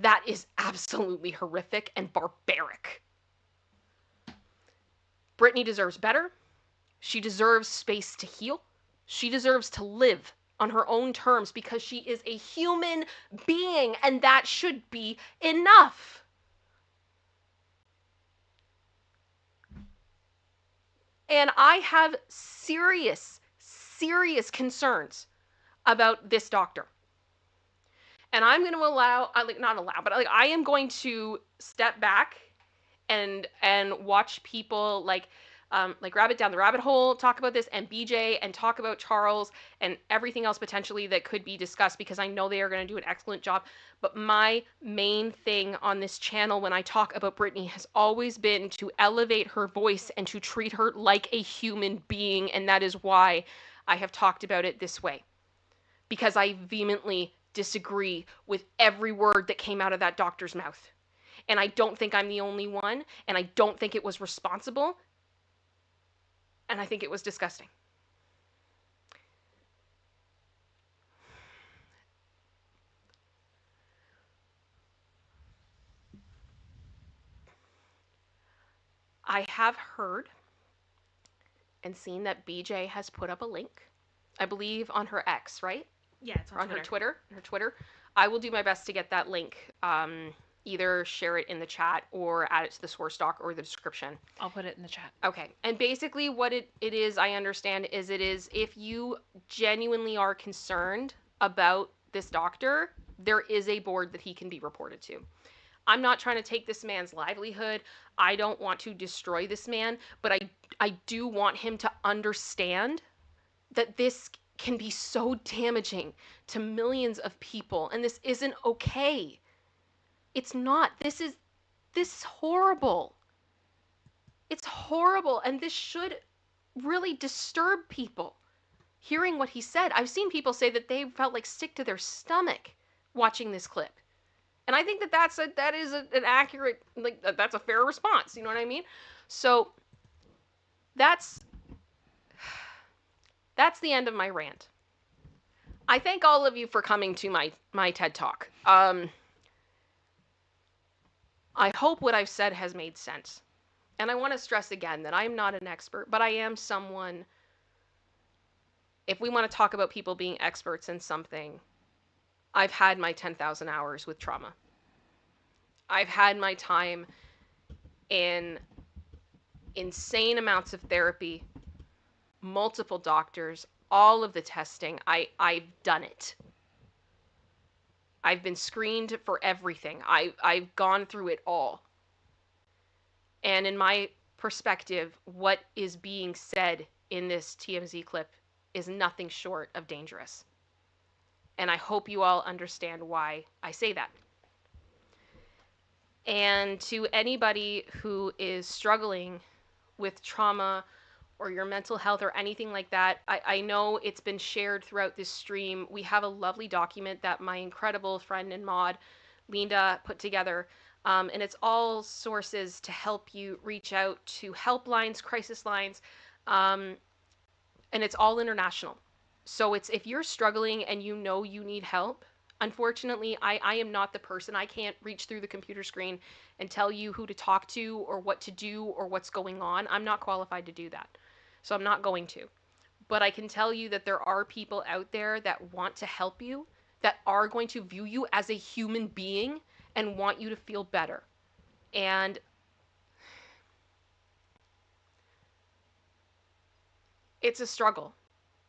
That is absolutely horrific and barbaric. Britney deserves better. She deserves space to heal. She deserves to live on her own terms because she is a human being, and that should be enough. And I have serious, serious concerns about this doctor. And I'm going to I am going to step back and watch people like Rabbit Down the Rabbit Hole talk about this, and BJ, and talk about Charles and everything else potentially that could be discussed, because I know they are going to do an excellent job. But my main thing on this channel when I talk about Britney has always been to elevate her voice and to treat her like a human being, and that is why I have talked about it this way. Because I vehemently disagree with every word that came out of that doctor's mouth. And I don't think I'm the only one, and I don't think it was responsible, and I think it was disgusting. I have heard and seen that BJ has put up a link, I believe on her X, right? Yeah, it's on Twitter. Her Twitter. I will do my best to get that link. Either share it in the chat or add it to the source doc or the description. I'll put it in the chat. Okay. And basically what it is, I understand, is it is if you genuinely are concerned about this doctor, there is a board that he can be reported to. I'm not trying to take this man's livelihood. I don't want to destroy this man, but I do want him to understand that this can be so damaging to millions of people, and this isn't okay. It's not. This is horrible. It's horrible, and this should really disturb people. Hearing what he said, I've seen people say that they felt like sick to their stomach watching this clip. And I think that that is an accurate, like, that's a fair response. You know what I mean? So that's the end of my rant. I thank all of you for coming to my TED Talk. I hope what I've said has made sense. And I want to stress again that I'm not an expert, but I am someone, if we want to talk about people being experts in something, I've had my 10,000 hours with trauma. I've had my time in insane amounts of therapy, multiple doctors, all of the testing. I've done it. I've been screened for everything. I've gone through it all. And in my perspective, what is being said in this TMZ clip is nothing short of dangerous. And I hope you all understand why I say that. And to anybody who is struggling with trauma or your mental health or anything like that, I know it's been shared throughout this stream. We have a lovely document that my incredible friend and mod, Linda, put together. And it's all sources to help you reach out to helplines, crisis lines, and it's all international. So it's, if you're struggling and you know you need help, unfortunately, I am not the person. I can't reach through the computer screen and tell you who to talk to or what to do or what's going on. I'm not qualified to do that. So I'm not going to. But I can tell you that there are people out there that want to help you, that are going to view you as a human being and want you to feel better. And it's a struggle.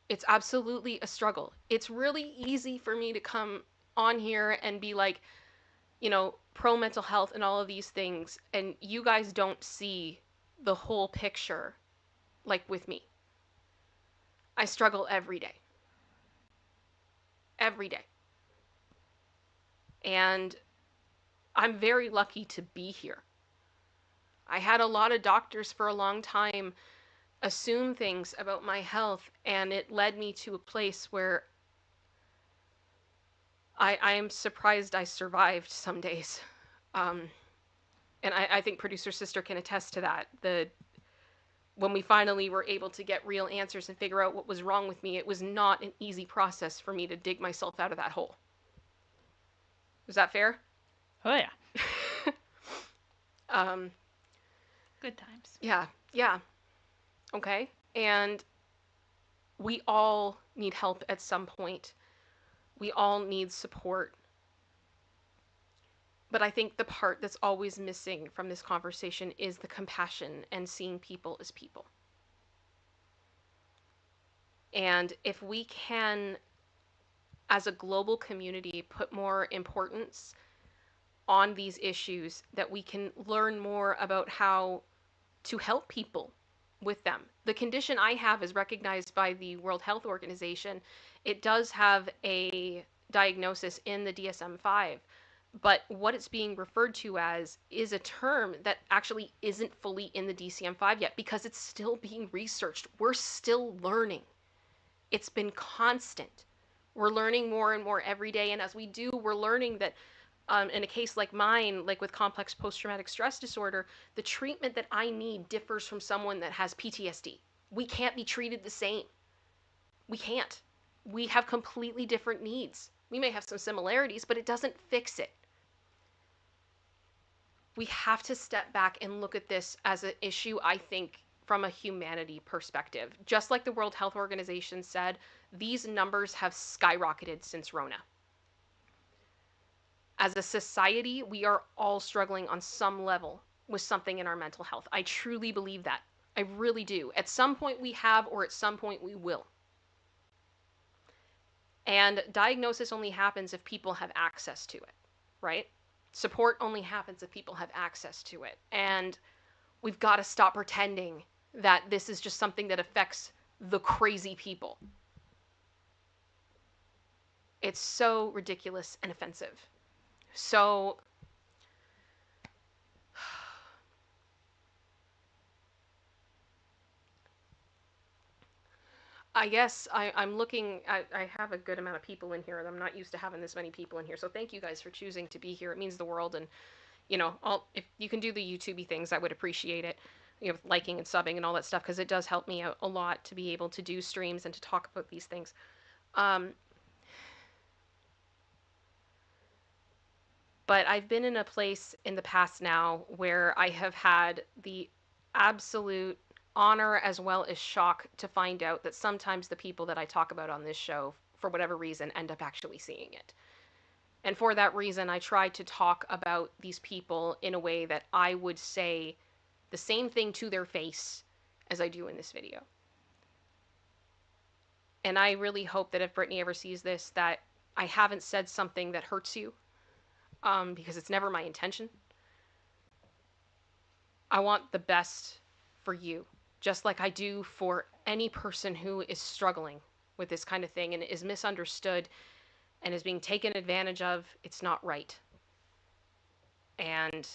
It's absolutely a struggle. It's really easy for me to come on here and be like, you know, pro mental health and all of these things, and you guys don't see the whole picture like with me. I struggle every day. Every day. And I'm very lucky to be here. I had a lot of doctors for a long time assume things about my health, and it led me to a place where I am surprised I survived some days. And I think producer sister can attest to that. When we finally were able to get real answers and figure out what was wrong with me, it was not an easy process for me to dig myself out of that hole. Is that fair? Oh yeah. Um, Good times. yeah. Okay. And we all need help at some point. We all need support. But I think the part that's always missing from this conversation is the compassion and seeing people as people. And if we can, as a global community, put more importance on these issues, that we can learn more about how to help people with them. The condition I have is recognized by the World Health Organization. It does have a diagnosis in the DSM-5, but what it's being referred to as is a term that actually isn't fully in the DSM-5 yet, because it's still being researched. We're still learning. It's been constant. We're learning more and more every day, and as we do, we're learning that in a case like mine, like with complex post-traumatic stress disorder, the treatment that I need differs from someone that has PTSD. We can't be treated the same. We can't. We have completely different needs. We may have some similarities, but it doesn't fix it. We have to step back and look at this as an issue, I think, from a humanity perspective. Just like the World Health Organization said, these numbers have skyrocketed since Rona. As a society, we are all struggling on some level with something in our mental health. I truly believe that. I really do. At some point we have, or at some point we will. And diagnosis only happens if people have access to it, right? Support only happens if people have access to it. And we've got to stop pretending that this is just something that affects the crazy people. It's so ridiculous and offensive. So I guess I'm looking, I have a good amount of people in here, and I'm not used to having this many people in here. So thank you guys for choosing to be here. It means the world. And, you know, if you can do the YouTubey things, I would appreciate it. You know, liking and subbing and all that stuff, because it does help me out a lot to be able to do streams and to talk about these things. But I've been in a place in the past now where I have had the absolute honor as well as shock to find out that sometimes the people that I talk about on this show, for whatever reason, end up actually seeing it. And for that reason, I try to talk about these people in a way that I would say the same thing to their face as I do in this video. And I really hope that if Britney ever sees this, that I haven't said something that hurts you, because it's never my intention. I want the best for you, just like I do for any person who is struggling with this kind of thing and is misunderstood and is being taken advantage of. It's not right. And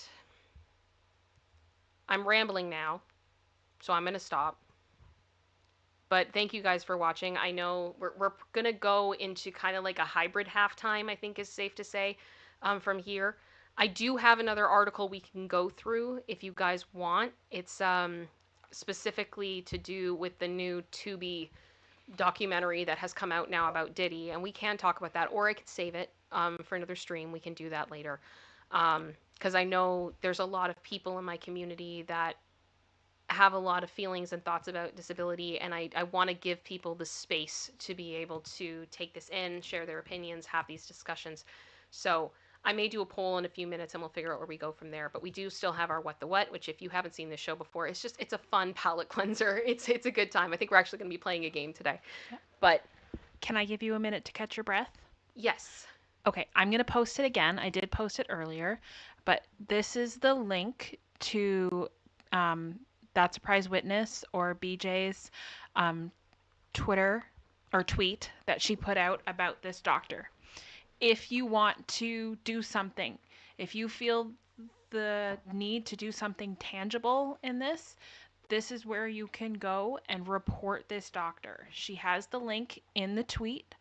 I'm rambling now, so I'm going to stop. But thank you guys for watching. I know we're going to go into kind of like a hybrid halftime, I think is safe to say, from here. I do have another article we can go through if you guys want. It's specifically to do with the new Tubi documentary that has come out now about Diddy, and we can talk about that, or I could save it for another stream. We can do that later. Because I know there's a lot of people in my community that have a lot of feelings and thoughts about disability, and I want to give people the space to be able to take this in, share their opinions, have these discussions. So I may do a poll in a few minutes and we'll figure out where we go from there. But we do still have our What the What, which if you haven't seen this show before, it's a fun palate cleanser. It's a good time. I think we're actually going to be playing a game today. Yep. But Can I give you a minute to catch your breath? yes. Okay, I'm going to post it again. I did post it earlier, but this is the link to That Surprise Witness, or BJ's Twitter or tweet that she put out about this doctor. If you want to do something, if you feel the need to do something tangible in this, this is where you can go and report this doctor. She has the link in the tweet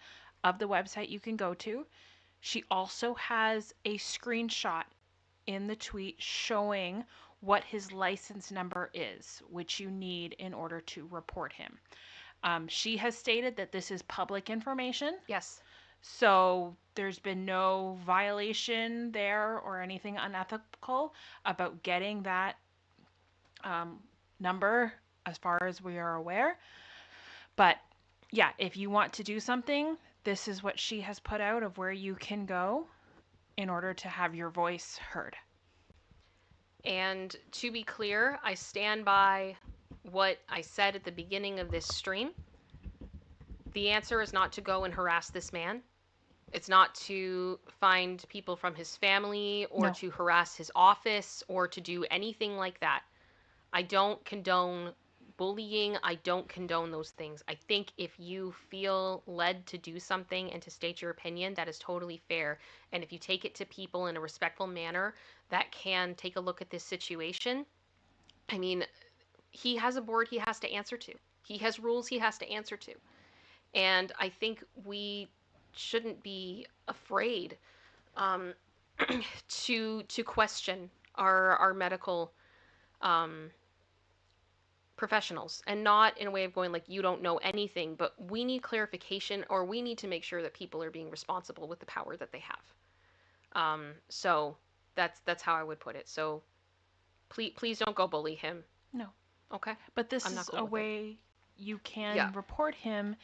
of the website you can go to. She also has a screenshot in the tweet showing what his license number is, which you need in order to report him. She has stated that this is public information. Yes. So there's been no violation there or anything unethical about getting that number as far as we are aware. But yeah, if you want to do something, this is what she has put out of where you can go in order to have your voice heard. And to be clear, I stand by what I said at the beginning of this stream. The answer is not to go and harass this man. It's not to find people from his family or to harass his office or to do anything like that. I don't condone bullying. I don't condone those things. I think if you feel led to do something and to state your opinion, that is totally fair. And if you take it to people in a respectful manner that can take a look at this situation, I mean, he has a board he has to answer to. He has rules he has to answer to. And I think we shouldn't be afraid to question our medical professionals, and not in a way of going like, you don't know anything, but we need clarification, or we need to make sure that people are being responsible with the power that they have. So that's how I would put it. So please don't go bully him. No. Okay. But this I'm not is cool a with it. way you can report him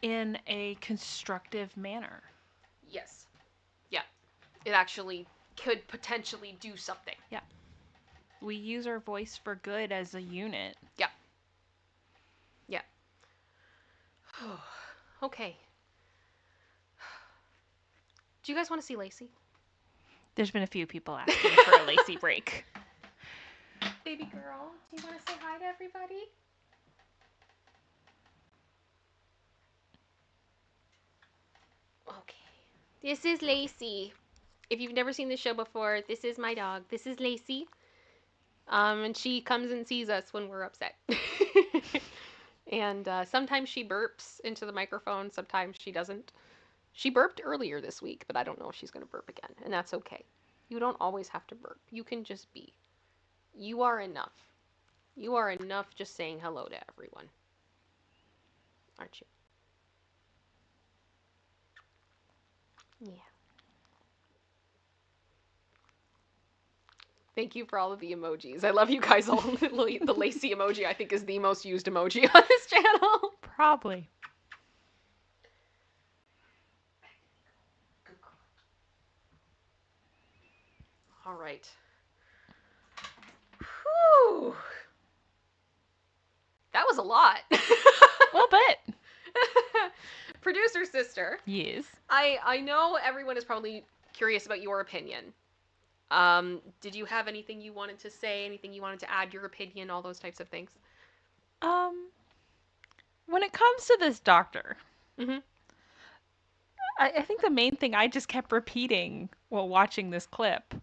in a constructive manner. Yes. Yeah. It actually could potentially do something. Yeah. We use our voice for good as a unit. Yeah. Yeah. Okay. Do you guys want to see Lacey? There's been a few people asking for a Lacey Break. Baby girl, do you want to say hi to everybody? Okay. This is Lacey. If you've never seen the show before, this is my dog. This is Lacey. And she comes and sees us when we're upset. And sometimes she burps into the microphone, sometimes she doesn't. She burped earlier this week, but I don't know if she's going to burp again, and that's okay. You don't always have to burp. You can just be. You are enough. You are enough just saying hello to everyone. Aren't you? Yeah. Thank you for all of the emojis. I love you guys all. The Lacey emoji, I think, is the most used emoji on this channel. Probably. All right. Whew. That was a lot. A little bit. Producer sister. Yes. I know everyone is probably curious about your opinion. Did you have anything you wanted to say? Anything you wanted to add? Your opinion? All those types of things. When it comes to this doctor, Mm-hmm. I think the main thing I just kept repeating while watching this clip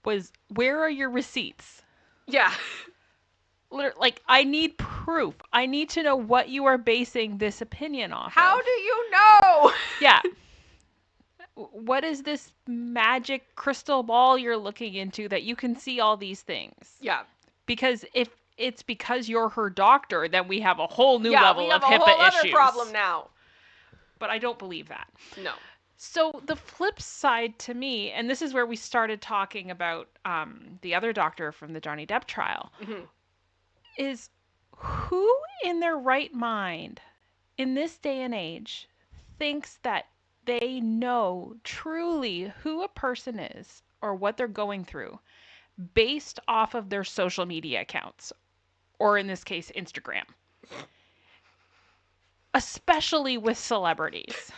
was, where are your receipts? Yeah. Like, I need proof. I need to know what you are basing this opinion off How of. do you know? Yeah. What is this magic crystal ball you're looking into that you can see all these things? Yeah. Because if it's because you're her doctor, then we have a whole new Yeah, level we have of a HIPAA whole other issues. problem now. But I don't believe that. No. So the flip side to me, and this is where we started talking about the other doctor from the Johnny Depp trial, Mm-hmm. is who in their right mind in this day and age thinks that they know truly who a person is or what they're going through based off of their social media accounts, or in this case, Instagram. Especially with celebrities.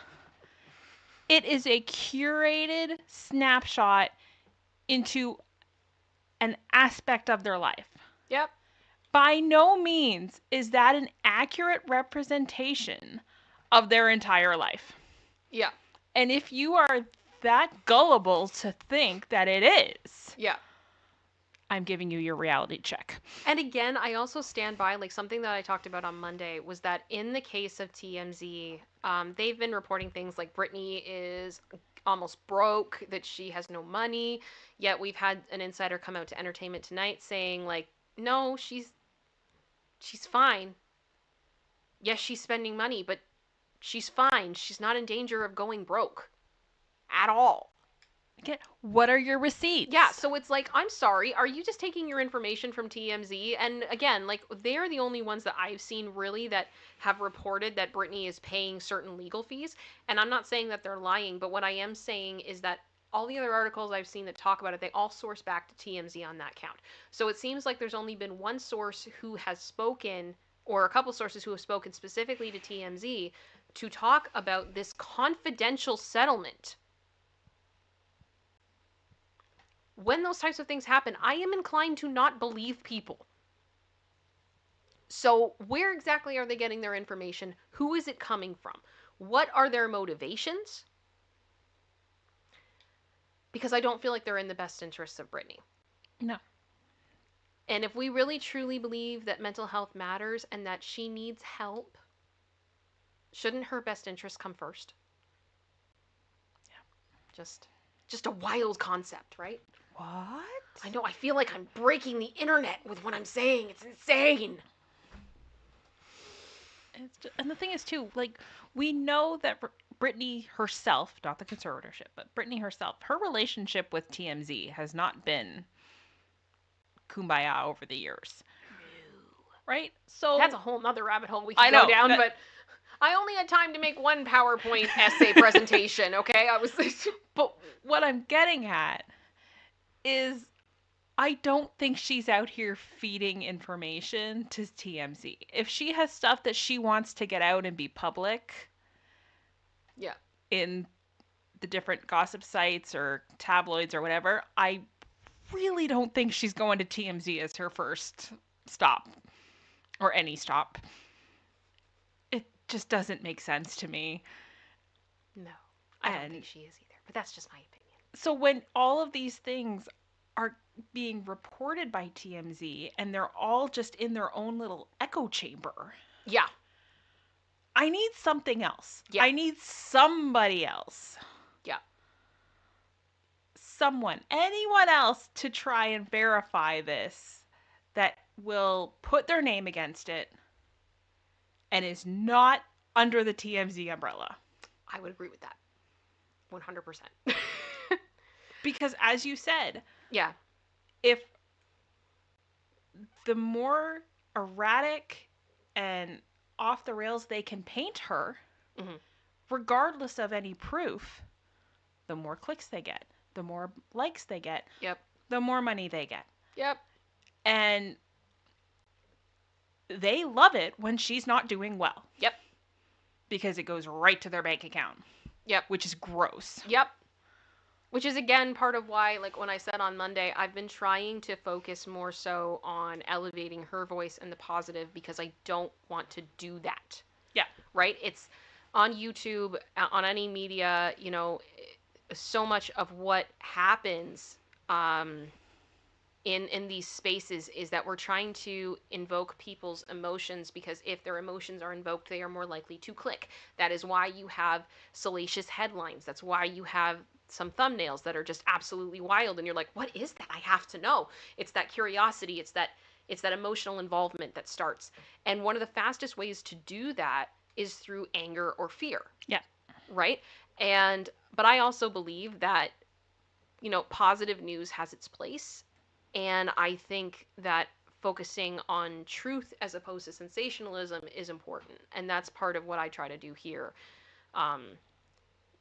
It is a curated snapshot into an aspect of their life. Yep. By no means is that an accurate representation of their entire life. Yeah. And if you are that gullible to think that it is, Yeah. I'm giving you your reality check. And again, I also stand by, like, something that I talked about on Monday was that in the case of TMZ, they've been reporting things like Britney is almost broke, that she has no money, yet we've had an insider come out to Entertainment Tonight saying, like, no, she's fine. Yes, she's spending money, but she's fine. She's not in danger of going broke at all. Again, what are your receipts? Yeah, so it's like, I'm sorry, are you just taking your information from TMZ? And again, like, they're the only ones that I've seen really that have reported that Britney is paying certain legal fees. And I'm not saying that they're lying, but what I am saying is that all the other articles I've seen that talk about it, they all source back to TMZ on that count. So it seems like there's only been one source who has spoken, or a couple sources who have spoken specifically to TMZ to talk about this confidential settlement. When those types of things happen, I am inclined to not believe people. So where exactly are they getting their information? Who is it coming from? What are their motivations? Because I don't feel like they're in the best interests of Britney. No. And if we really truly believe that mental health matters and that she needs help, shouldn't her best interest come first? Yeah. Just a wild concept, right? What? I know, I feel like I'm breaking the internet with what I'm saying. It's insane. And the thing is, too, like, we know that Britney herself, not the conservatorship, but Britney herself, her relationship with TMZ has not been kumbaya over the years. Right? So That's a whole nother rabbit hole we can go down, but I only had time to make one PowerPoint essay presentation, okay? But what I'm getting at is, I don't think she's out here feeding information to TMZ. If she has stuff that she wants to get out and be public, yeah, in the different gossip sites or tabloids or whatever, I really don't think she's going to TMZ as her first stop or any stop. It just doesn't make sense to me. No, I don't And think she is either. But that's just my opinion. so when all of these things are being reported by TMZ and they're all just in their own little echo chamber, Yeah. I need something else. Yeah. I need somebody else. Yeah. Someone, anyone else to try and verify this that will put their name against it and is not under the TMZ umbrella. I would agree with that. 100%. Because as you said, Yeah. if the more erratic and off the rails they can paint her, Mhm. regardless of any proof, the more clicks they get, the more likes they get, Yep. the more money they get. Yep. And they love it when she's not doing well. Yep. Because it goes right to their bank account. Yep. Which is gross. Yep. Which is, again, part of why, like, when I said on Monday, I've been trying to focus more so on elevating her voice and the positive because I don't want to do that. Yeah. Right? It's on YouTube, on any media, you know, so much of what happens in these spaces is that we're trying to invoke people's emotions because if their emotions are invoked, they are more likely to click. That is why you have salacious headlines. That's why you have some thumbnails that are just absolutely wild and you're like, what is that? I have to know. It's that curiosity. It's that emotional involvement that starts. And one of the fastest ways to do that is through anger or fear. Yeah. Right? But I also believe that, you know, positive news has its place. And I think that focusing on truth as opposed to sensationalism is important. And that's part of what I try to do here.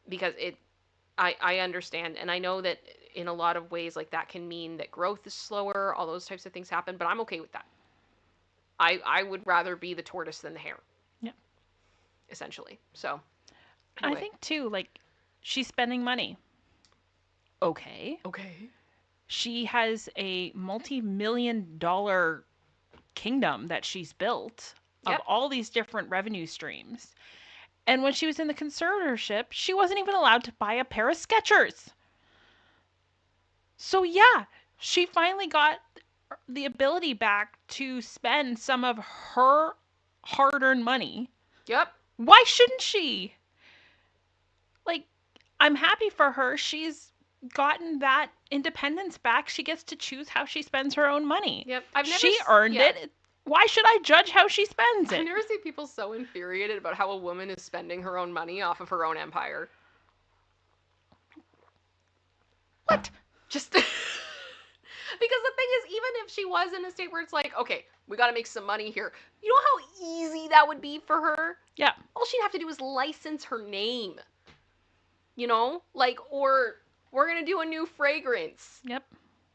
Because I understand, and I know that in a lot of ways, like, that can mean that growth is slower, all those types of things happen, but I'm okay with that. I would rather be the tortoise than the hare. Yeah. Essentially. So, anyway. I think, too, like, she's spending money. Okay. Okay. She has a multi-million-dollar kingdom that she's built of all these different revenue streams. And when she was in the conservatorship, she wasn't even allowed to buy a pair of Skechers. So yeah, she finally got the ability back to spend some of her hard-earned money. Yep. Why shouldn't she? Like, I'm happy for her. She's gotten that independence back. She gets to choose how she spends her own money. Yep. She earned it. Why should I judge how she spends it? I've never seen people so infuriated about how a woman is spending her own money off of her own empire. What? Just because the thing is, even if she was in a state where it's like, okay, we got to make some money here. You know how easy that would be for her? Yeah. All she'd have to do is license her name. You know? Like, or we're going to do a new fragrance. Yep.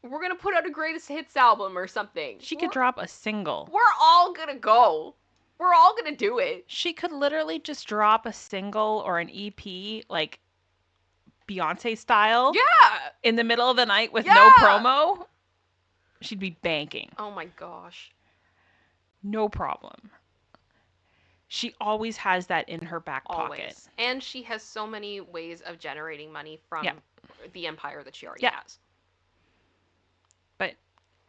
We're going to put out a greatest hits album or something. She could drop a single. We're all going to go. We're all going to do it. She could literally just drop a single or an EP, like Beyonce style. Yeah. In the middle of the night with no promo. She'd be banking. Oh my gosh. No problem. She always has that in her back pocket. And she has so many ways of generating money from the empire that she already has. But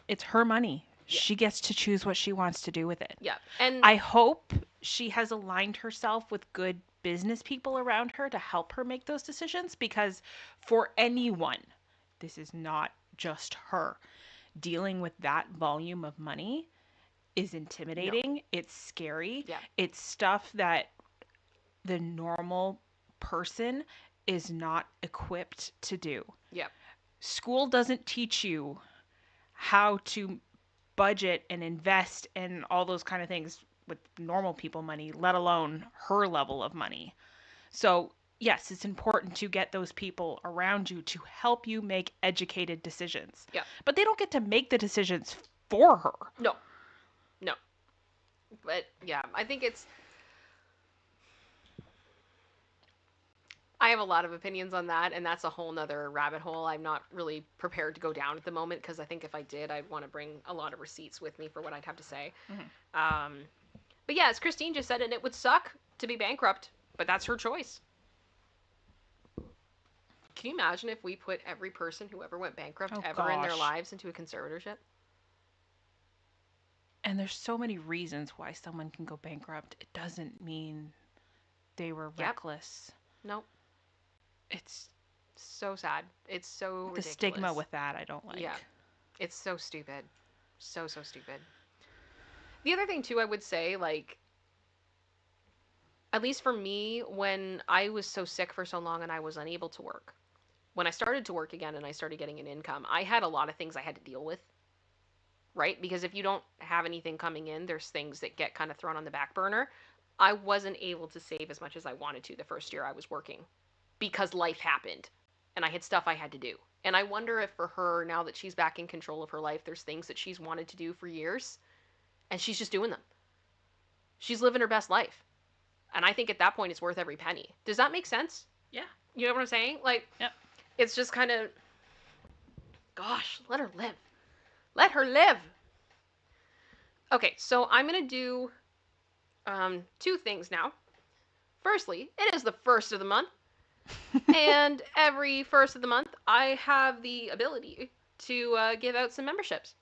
it's her money. Yeah. She gets to choose what she wants to do with it. Yeah. And I hope she has aligned herself with good business people around her to help her make those decisions, because for anyone, this is not just her, dealing with that volume of money is intimidating. No. It's scary. Yeah. It's stuff that the normal person is not equipped to do. Yeah. School doesn't teach you how to budget and invest and all those kind of things with normal people money, let alone her level of money. So yes, it's important to get those people around you to help you make educated decisions. Yeah. But they don't get to make the decisions for her. No. No. But yeah, I think it's I have a lot of opinions on that, and that's a whole nother rabbit hole I'm not really prepared to go down at the moment, because I think if I did, I'd want to bring a lot of receipts with me for what I'd have to say. But yeah, as Christine just said, and it would suck to be bankrupt, but that's her choice. Can you imagine if we put every person who ever went bankrupt ever in their lives into a conservatorship? And there's so many reasons why someone can go bankrupt. It doesn't mean they were reckless. Nope. It's so sad. It's so ridiculous. The stigma with that I don't like. Yeah. It's so stupid. So stupid. The other thing too, I would say, like, at least for me, when I was so sick for so long and I was unable to work, when I started to work again and I started getting an income, I had a lot of things I had to deal with, right? Because if you don't have anything coming in, there's things that get kind of thrown on the back burner. I wasn't able to save as much as I wanted to the first year I was working because life happened and I had stuff I had to do. And I wonder if for her, now that she's back in control of her life, there's things that she's wanted to do for years and she's just doing them. She's living her best life. And I think at that point it's worth every penny. Does that make sense? Yeah. You know what I'm saying? Like, yep. It's just kind of, gosh, let her live. Let her live. Okay, so I'm going to do two things now. Firstly, it is the first of the month. And every first of the month, I have the ability to give out some memberships.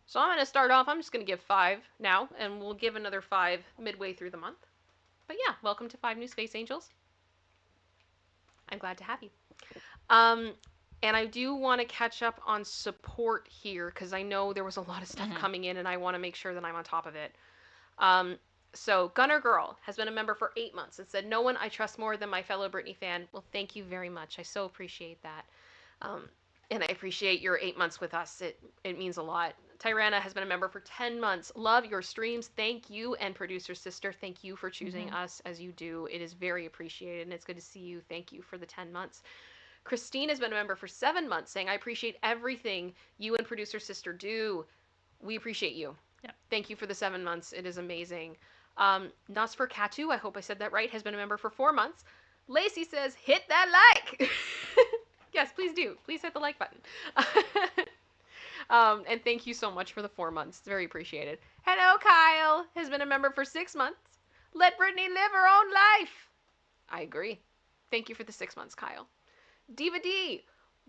So I'm going to start off, I'm just going to give 5 now, and we'll give another 5 midway through the month. But yeah, welcome to 5 New Space Angels. I'm glad to have you. And I do want to catch up on support here, because I know there was a lot of stuff coming in, and I want to make sure that I'm on top of it. So Gunner Girl has been a member for 8 months and said, "No one I trust more than my fellow Britney fan." Well, thank you very much. I so appreciate that. And I appreciate your 8 months with us. It means a lot. Tyrana has been a member for 10 months. Love your streams. Thank you. And producer sister, thank you for choosing us as you do. It is very appreciated, and it's good to see you. Thank you for the 10 months. Christine has been a member for 7 months, saying, "I appreciate everything you and producer sister do." We appreciate you. Yep. Thank you for the 7 months. It is amazing. Nosferatu, I hope I said that right, has been a member for 4 months. Lacey says, "Hit that like." Yes, please do. Please hit the like button. And thank you so much for the 4 months. It's very appreciated. Hello, Kyle has been a member for 6 months. "Let Britney live her own life." I agree. Thank you for the 6 months, Kyle. Diva D,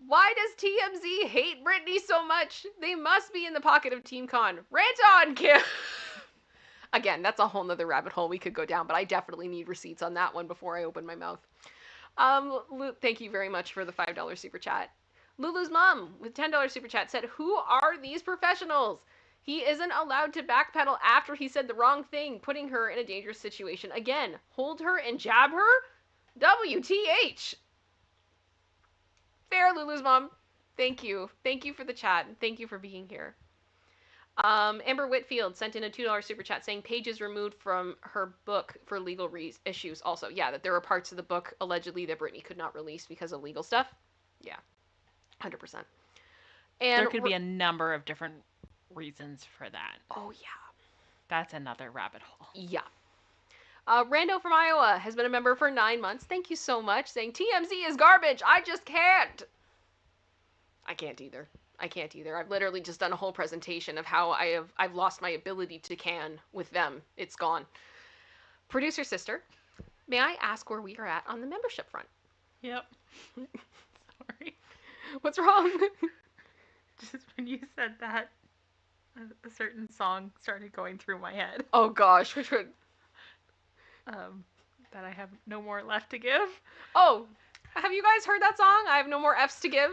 "Why does TMZ hate Britney so much? They must be in the pocket of Team Con. Rant on, Kim." Again, that's a whole nother rabbit hole we could go down, but I definitely need receipts on that one before I open my mouth. Thank you very much for the $5 super chat. Lulu's mom with $10 super chat said, "Who are these professionals? He isn't allowed to backpedal after he said the wrong thing, putting her in a dangerous situation. Again, hold her and jab her? WTH." Fair, Lulu's mom. Thank you. Thank you for the chat. Thank you for being here. Amber Whitfield sent in a $2 super chat saying pages removed from her book for legal issues. Also, yeah, that there were parts of the book allegedly that Britney could not release because of legal stuff. Yeah, 100%. And there could be a number of different reasons for that. Oh, yeah. That's another rabbit hole. Yeah. Rando from Iowa has been a member for 9 months. Thank you so much. Saying, "TMZ is garbage. I just can't." I can't either. I can't either. I've literally just done a whole presentation of how I've lost my ability to can with them. It's gone. Producer sister, may I ask where we are at on the membership front? Yep. Sorry. What's wrong? Just when you said that, a certain song started going through my head. Oh gosh, which one? That I have no more left to give. Oh, have you guys heard that song? I have no more F's to give.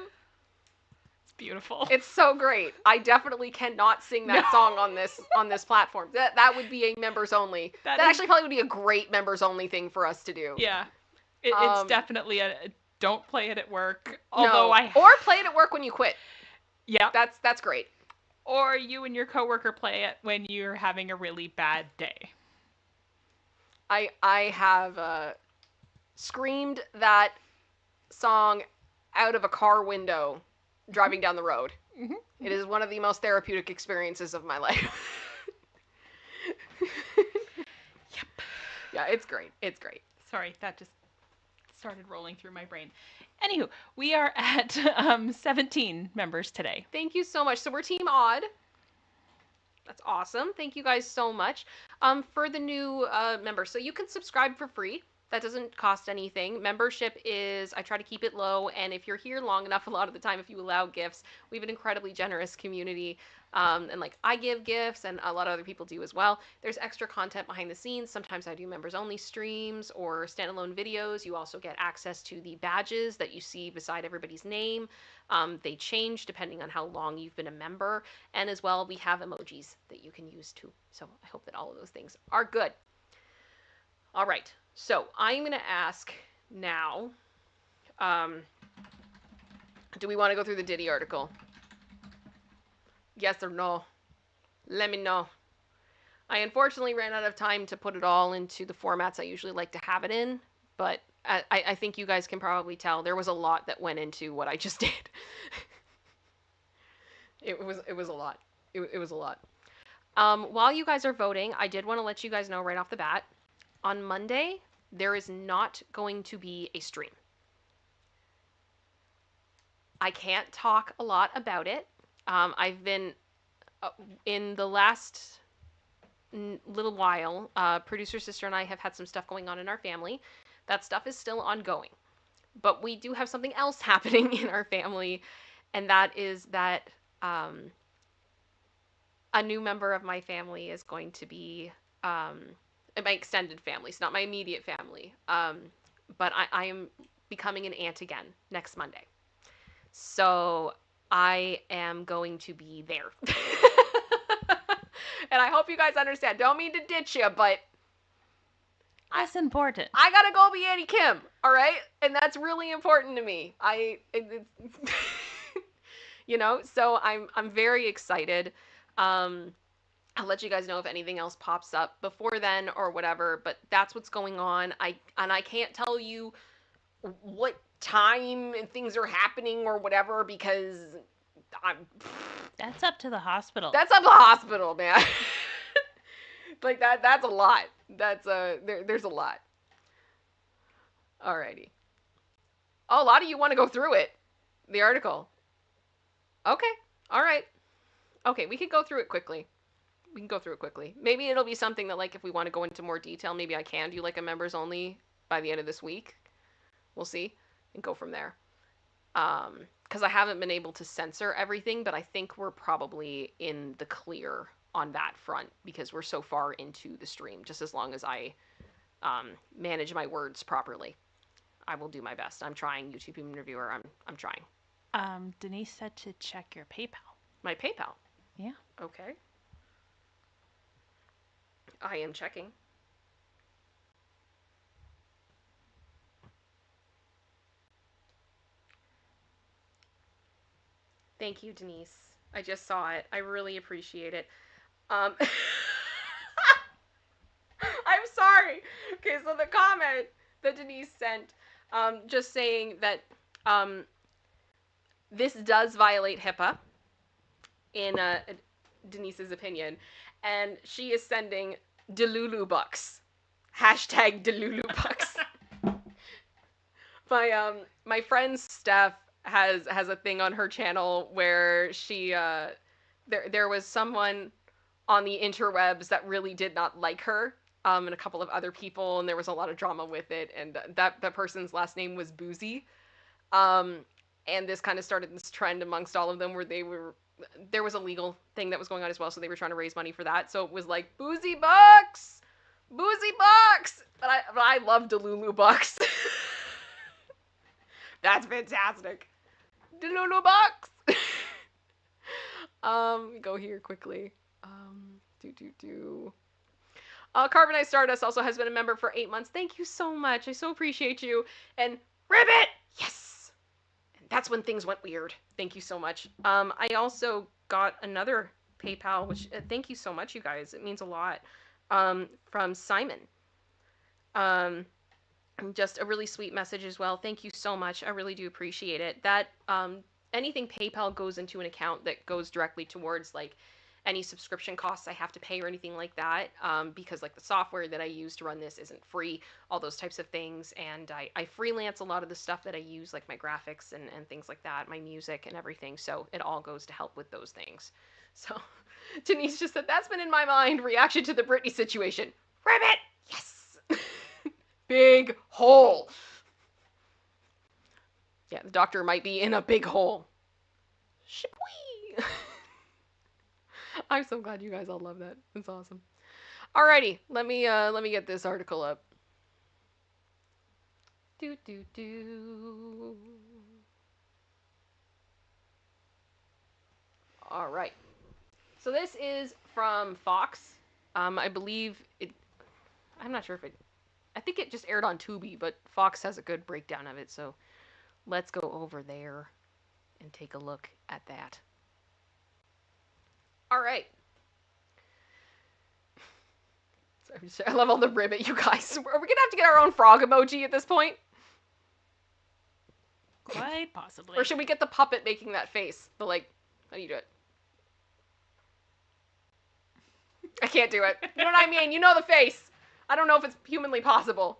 Beautiful. It's so great. I definitely cannot sing that song on this platform. That would be a members only. That actually probably would be a great members only thing for us to do. Yeah. It's definitely don't play it at work. Although or play it at work when you quit. Yeah. That's great. Or you and your coworker play it when you're having a really bad day. I have screamed that song out of a car window driving down the road. Mm-hmm. It is one of the most therapeutic experiences of my life. Yep. Yeah, it's great. It's great. Sorry, that just started rolling through my brain. Anywho, we are at 17 members today. Thank you so much. So we're Team Odd. That's awesome. Thank you guys so much. For the new members, so you can subscribe for free. That doesn't cost anything. Membership is, I try to keep it low, and if you're here long enough, a lot of the time, if you allow gifts, we have an incredibly generous community, and like I give gifts, and a lot of other people do as well. There's extra content behind the scenes. Sometimes I do members-only streams or standalone videos. You also get access to the badges that you see beside everybody's name. They change depending on how long you've been a member, and as well, we have emojis that you can use too. So I hope that all of those things are good. All right. So I'm going to ask now, do we want to go through the Diddy article? Yes or no? Let me know. I unfortunately ran out of time to put it all into the formats I usually like to have it in, but I think you guys can probably tell there was a lot that went into what I just did. It was a lot. It was a lot. While you guys are voting, I did want to let you guys know right off the bat, on Monday, there is not going to be a stream. I can't talk a lot about it. I've been, in the last little while, producer sister and I have had some stuff going on in our family. That stuff is still ongoing. But we do have something else happening in our family, and that is that a new member of my family is going to be, my extended family, so not my immediate family, but I am becoming an aunt again next Monday. So I am going to be there. And I hope you guys understand. Don't mean to ditch you, but That's important. I gotta go be Auntie Kim, all right? And that's really important to me. You know, so I'm very excited. I'll let you guys know if anything else pops up before then or whatever, but that's what's going on. I can't tell you what time and things are happening or whatever because That's up to the hospital. that's up to the hospital, man. Like that's a lot. There's a lot. Alrighty. Oh, a lot of you want to go through it. The article. Okay. All right. Okay, we could go through it quickly. We can go through it quickly. Maybe it'll be something that, like, if we want to go into more detail, maybe I can do, like, a members only by the end of this week. We'll see. And go from there. Because I haven't been able to censor everything, but I think we're probably in the clear on that front because we're so far into the stream. Just as long as I manage my words properly, I will do my best. I'm trying, YouTube Human Reviewer. I'm trying. Denise said to check your PayPal. My PayPal. Yeah. Okay. I am checking. Thank you, Denise. I just saw it. I really appreciate it. I'm sorry. Okay, so the comment that Denise sent, just saying that this does violate HIPAA, in Denise's opinion, and she is sending Delulu bucks. Hashtag Delulu bucks. My friend Steph has a thing on her channel where she there was someone on the interwebs that really did not like her, and a couple of other people, and there was a lot of drama with it, and that person's last name was Boozy. And this kind of started this trend amongst all of them where there was a legal thing that was going on as well, so they were trying to raise money for that. So it was like, Boozy bucks! Boozy bucks! But I love Delulu bucks. That's fantastic. Delulu bucks! Go here quickly. Carbonized Stardust also has been a member for 8 months. Thank you so much. I so appreciate you. And Ribbit! Yes! And that's when things went weird. Thank you so much. I also got another PayPal, which thank you so much, you guys. It means a lot. From Simon. Just a really sweet message as well. Thank you so much. I really do appreciate it. That anything PayPal goes into an account that goes directly towards like any subscription costs I have to pay or anything like that, because like the software that I use to run this isn't free, all those types of things. And I freelance a lot of the stuff that I use, like my graphics and things like that, my music and everything. So it all goes to help with those things. So Denise just said, that's been in my mind. Reaction to the Britney situation. Ribbit! Yes! Big hole. Yeah, the doctor might be in a big hole. Shipwee! I'm so glad you guys all love that. It's awesome. Alrighty, let me get this article up. Do do do. All right. So this is from Fox. I believe it. I'm not sure if it. I think it just aired on Tubi, but Fox has a good breakdown of it. So let's go over there and take a look at that. All right. I love all the ribbit, you guys. Are we gonna have to get our own frog emoji at this point? Quite possibly. Or should we get the puppet making that face? But like, how do you do it? I can't do it. You know what I mean? You know the face. I don't know if it's humanly possible.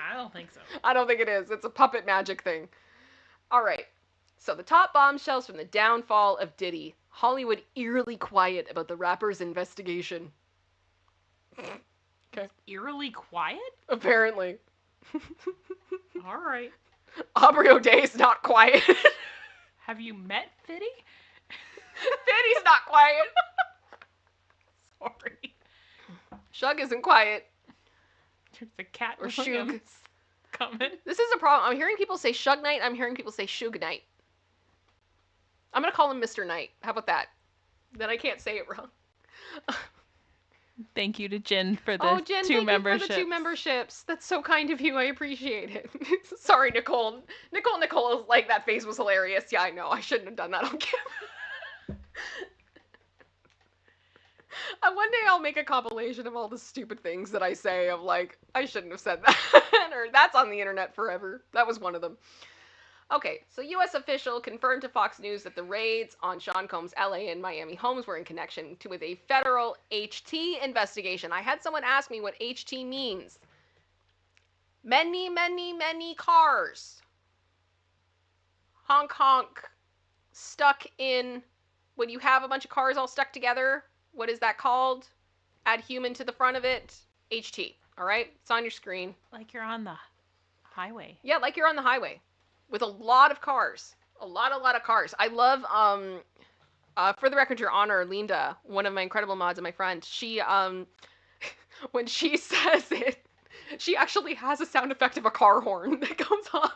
I don't think so. I don't think it is. It's a puppet magic thing. All right. So the top bombshells from the downfall of Diddy. Hollywood eerily quiet about the rapper's investigation. Okay. Eerily quiet? Apparently. All right. Aubrey O'Day's not quiet. Have you met Fiddy? Fiddy's not quiet. Sorry. Shug isn't quiet. There's a cat Or Shug. Williams coming. This is a problem. I'm hearing people say Shug Knight. I'm hearing people say Shug Knight. I'm going to call him Mr. Knight. How about that? Then I can't say it wrong. Thank you to Jen for the Jen, two thank memberships. you for the 2 memberships. That's so kind of you. I appreciate it. Sorry, Nicole. Nicole, like, that face was hilarious. Yeah, I know. I shouldn't have done that on camera. One day I'll make a compilation of all the stupid things that I say of, like, I shouldn't have said that. Or that's on the internet forever. That was one of them. Okay, so U.S. official confirmed to Fox News that the raids on Sean Combs' LA and Miami homes were in connection with a federal HT investigation. I had someone ask me what HT means. Many, many, many cars. Honk, honk. Stuck in, when you have a bunch of cars all stuck together, what is that called? Add human to the front of it. HT, all right? It's on your screen. Like you're on the highway. Yeah, like you're on the highway. With a lot of cars. A lot of cars. I love, for the record, Your Honor, Linda, one of my incredible mods and my friend, she, when she says it, she actually has a sound effect of a car horn that comes off.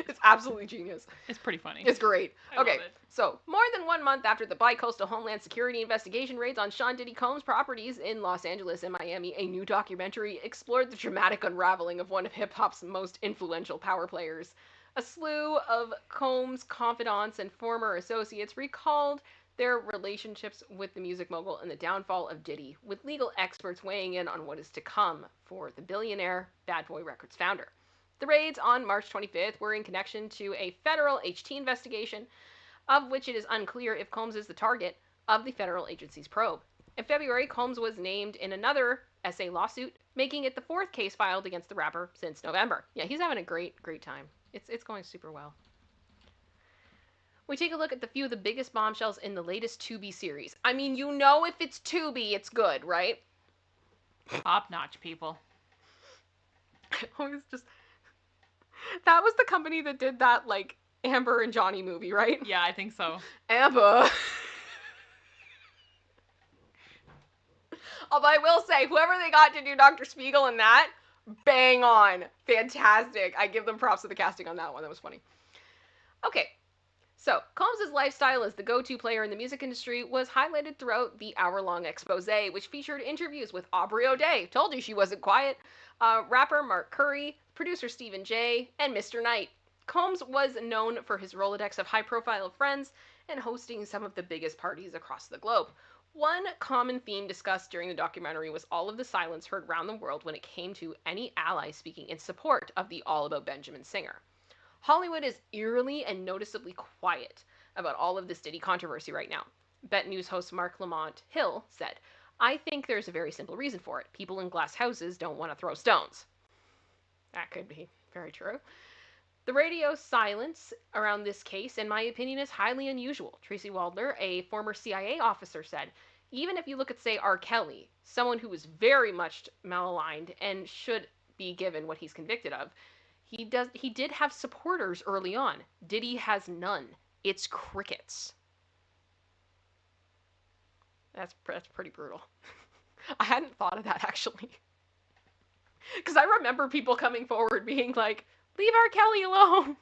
It's absolutely genius. It's pretty funny. It's great. I Okay, love it. so more than 1 month after the bi-coastal Homeland Security investigation raids on Sean Diddy Combs' properties in Los Angeles and Miami, a new documentary explored the dramatic unraveling of one of hip-hop's most influential power players. A slew of Combs' confidants and former associates recalled their relationships with the music mogul and the downfall of Diddy, with legal experts weighing in on what is to come for the billionaire Bad Boy Records founder. The raids on March 25th were in connection to a federal HT investigation, of which it is unclear if Combs is the target of the federal agency's probe. In February, Combs was named in another SA lawsuit, making it the 4th case filed against the rapper since November. Yeah, he's having a great time. It's going super well. We take a look at the few of the biggest bombshells in the latest Tubi series. I mean, you know if it's Tubi, it's good, right? Top notch, people. I always just... That was the company that did that, like, Amber and Johnny movie, right? Yeah, I think so. Amber. Although I will say, whoever they got to do Dr. Spiegel in that, bang on. Fantastic. I give them props to the casting on that one. That was funny. Okay. So, Combs' lifestyle as the go-to player in the music industry was highlighted throughout the hour-long expose, which featured interviews with Aubrey O'Day, told you she wasn't quiet, rapper Mark Curry, producer Stephen J., and Mr. Knight. Combs was known for his Rolodex of high-profile friends and hosting some of the biggest parties across the globe. One common theme discussed during the documentary was all of the silence heard around the world when it came to any ally speaking in support of the All About Benjamin singer. Hollywood is eerily and noticeably quiet about all of this Diddy controversy right now. Bet News host Mark Lamont Hill said, I think there's a very simple reason for it. People in glass houses don't want to throw stones. That could be very true. The radio silence around this case, in my opinion, is highly unusual. Tracy Waldler, a former CIA officer, said, even if you look at, say, R. Kelly, someone who was very much malaligned and should be given what he's convicted of, he did have supporters early on. Diddy has none. It's crickets. That's pretty brutal. I hadn't thought of that, actually. Because I remember people coming forward being like, leave R. Kelly alone.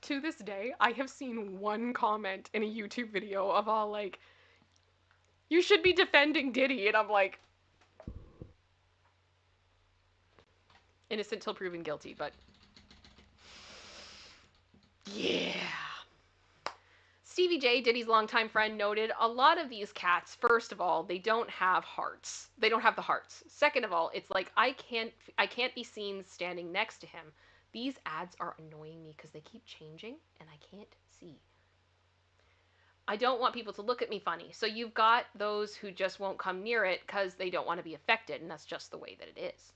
To this day, I have seen one comment in a YouTube video of all like, you should be defending Diddy. And I'm like, innocent till proven guilty, but yeah. Stevie J, Diddy's longtime friend, noted a lot of these cats, first of all, they don't have hearts. They don't have the hearts. Second of all, it's like I can't be seen standing next to him. These ads are annoying me because they keep changing and I can't see. I don't want people to look at me funny. So you've got those who just won't come near it because they don't want to be affected, and that's just the way that it is.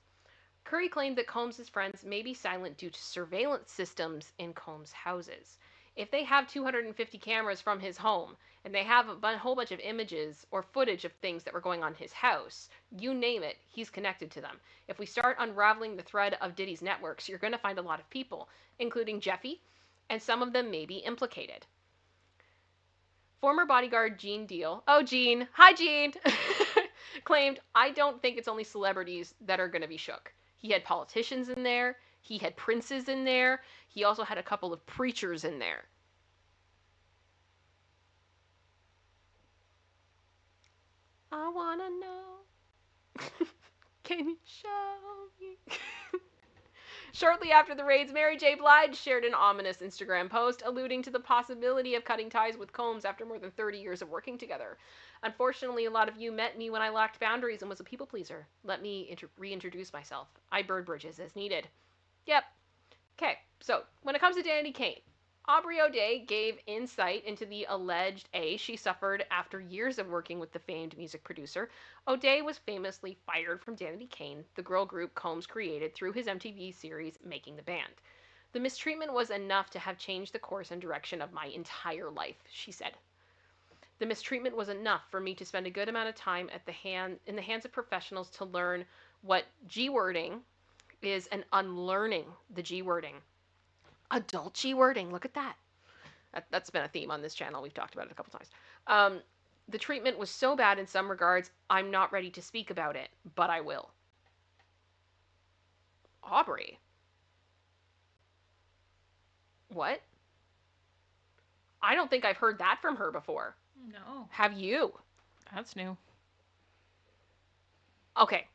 Curry claimed that Combs' friends may be silent due to surveillance systems in Combs' houses. If they have 250 cameras from his home, and they have a whole bunch of images or footage of things that were going on in his house, you name it, he's connected to them. If we start unraveling the thread of Diddy's networks, you're going to find a lot of people, including Jeffy, and some of them may be implicated. Former bodyguard Gene Deal, oh Gene, hi Gene, claimed, I don't think it's only celebrities that are going to be shook. He had politicians in there. He had princes in there. He also had a couple of preachers in there. I want to know. Can you show me? Shortly after the raids, Mary J. Blige shared an ominous Instagram post alluding to the possibility of cutting ties with Combs after more than 30 years of working together. Unfortunately, a lot of you met me when I lacked boundaries and was a people pleaser. Let me reintroduce myself. I burn bridges as needed. Yep. Okay, so when it comes to Danity Kane, Aubrey O'Day gave insight into the alleged she suffered after years of working with the famed music producer. O'Day was famously fired from Danity Kane, the girl group Combs created through his MTV series Making the Band. The mistreatment was enough to have changed the course and direction of my entire life, she said. The mistreatment was enough for me to spend a good amount of time in the hands of professionals to learn what G-wording is and unlearning the G-wording. Adult G-wording, look at that. That's been a theme on this channel. We've talked about it a couple times. The treatment was so bad in some regards, I'm not ready to speak about it, but I will. Aubrey? What? I don't think I've heard that from her before. No. Have you? That's new. Okay.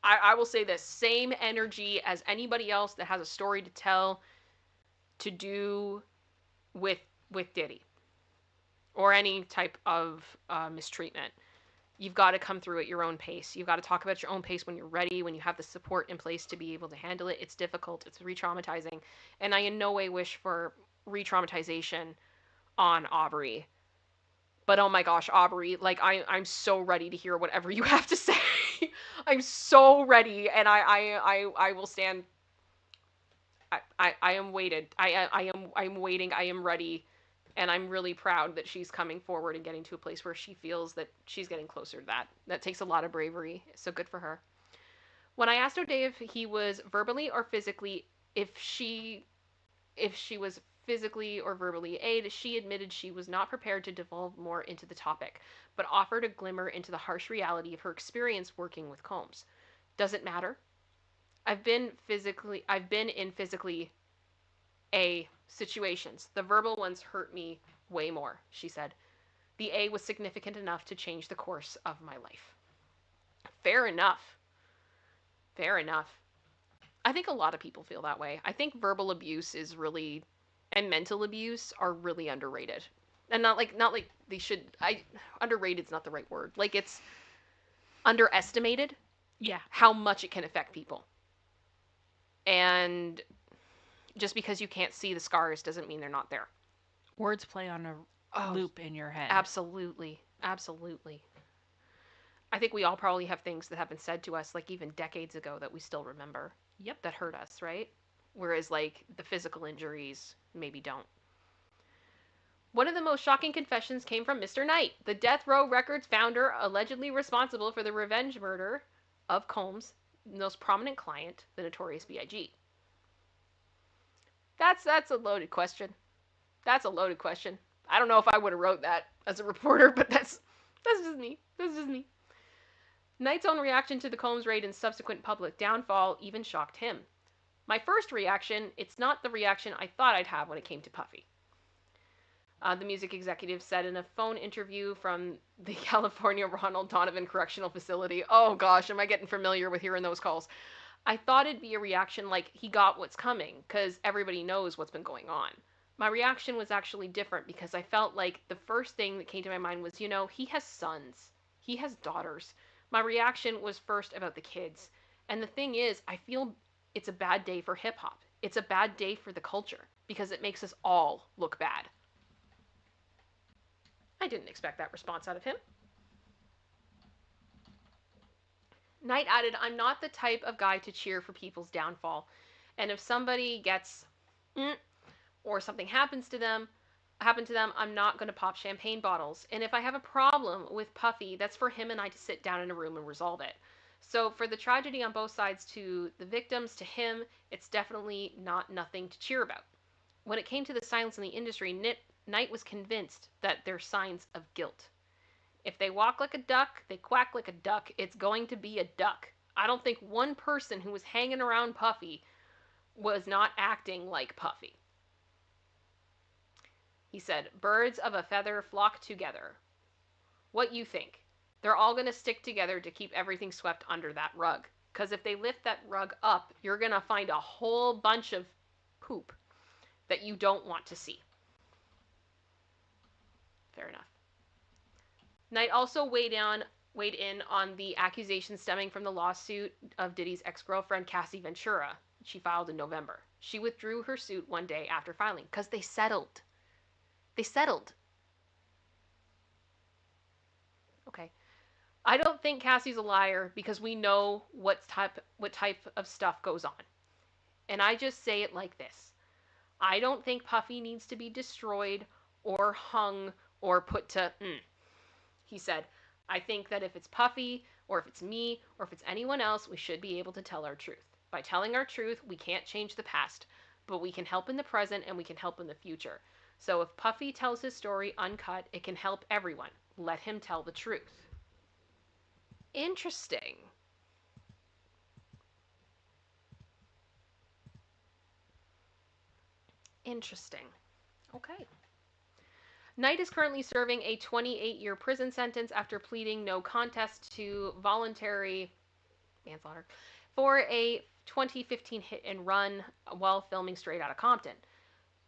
I will say this. Same energy as anybody else that has a story to tell to do with Diddy. Or any type of mistreatment. You've got to come through at your own pace. You've got to talk about your own pace when you're ready, when you have the support in place to be able to handle it. It's difficult. It's re-traumatizing. And I in no way wish for re-traumatization on Aubrey. But oh my gosh, Aubrey, like I'm so ready to hear whatever you have to say. I'm so ready, and I will stand. I am waited. I'm waiting. I am ready, and I'm really proud that she's coming forward and getting to a place where she feels that she's getting closer to that. That takes a lot of bravery. So good for her. When I asked O'Day if he was verbally or physically, if she was physically or verbally aid, she admitted she was not prepared to delve more into the topic, but offered a glimmer into the harsh reality of her experience working with Combs. Does it matter? I've been in physically A situations. The verbal ones hurt me way more, she said. The A was significant enough to change the course of my life. Fair enough. Fair enough. I think a lot of people feel that way. I think verbal abuse is really, and mental abuse are really underrated. And not like they should, underrated's not the right word. Like it's underestimated. Yeah. How much it can affect people. And Just because you can't see the scars doesn't mean they're not there. Words play on a Oh, loop in your head. absolutely. Absolutely. I think we all probably have things that have been said to us, like even decades ago, that we still remember. Yep. That hurt us, right? Whereas, like, the physical injuries maybe don't. One of the most shocking confessions came from Mr. Knight, the Death Row Records founder, allegedly responsible for the revenge murder of Combs' most prominent client, the Notorious B.I.G. That's a loaded question. That's a loaded question. I don't know if I would have wrote that as a reporter, but that's just me. That's just me. Knight's own reaction to the Combs raid and subsequent public downfall even shocked him. My first reaction, it's not the reaction I thought I'd have when it came to Puffy. The music executive said in a phone interview from the California Ronald Donovan Correctional Facility, oh gosh, am I getting familiar with hearing those calls? I thought it'd be a reaction like he got what's coming, because everybody knows what's been going on. My reaction was actually different because I felt like the first thing that came to my mind was, he has sons. He has daughters. My reaction was first about the kids. And the thing is, I feel it's a bad day for hip hop. It's a bad day for the culture because it makes us all look bad. I didn't expect that response out of him. Knight added, I'm not the type of guy to cheer for people's downfall. And if somebody gets or something happens to them, I'm not going to pop champagne bottles. And if I have a problem with Puffy, that's for him and I to sit down in a room and resolve it. So for the tragedy on both sides, to the victims, to him, it's definitely nothing to cheer about. When it came to the silence in the industry, Knight was convinced that they're signs of guilt. If they walk like a duck, they quack like a duck, it's going to be a duck. I don't think one person who was hanging around Puffy was not acting like Puffy. He said, birds of a feather flock together. What you think? They're all going to stick together to keep everything swept under that rug. Because if they lift that rug up, you're going to find a whole bunch of poop that you don't want to see. Fair enough. Knight also weighed in on the accusations stemming from the lawsuit of Diddy's ex-girlfriend, Cassie Ventura. She filed in November. She withdrew her suit one day after filing because they settled. They settled. Okay. I don't think Cassie's a liar because we know what type of stuff goes on. And I just say it like this. I don't think Puffy needs to be destroyed or hung or put to He said, I think that if it's Puffy or if it's me or if it's anyone else, we should be able to tell our truth. By telling our truth, we can't change the past, but we can help in the present and we can help in the future. So if Puffy tells his story uncut, it can help everyone. Let him tell the truth. Interesting. Interesting. Okay. Knight is currently serving a 28-year prison sentence after pleading no contest to voluntary manslaughter for a 2015 hit and run while filming Straight Outta Compton.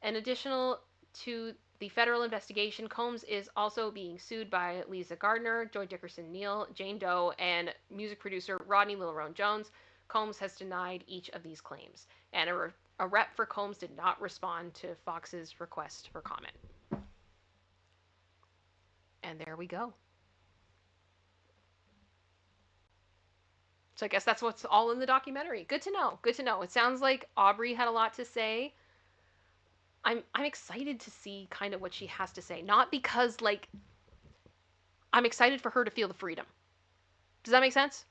In addition to the federal investigation, Combs is also being sued by Lisa Gardner, Joy Dickerson-Neal, Jane Doe, and music producer Rodney Lillerone Jones. Combs has denied each of these claims, and a rep for Combs did not respond to Fox's request for comment. And there we go. So I guess that's what's all in the documentary. Good to know. Good to know. It sounds like Aubrey had a lot to say. I'm excited to see kind of what she has to say. Not because, like, I'm excited for her to feel the freedom. Does that make sense?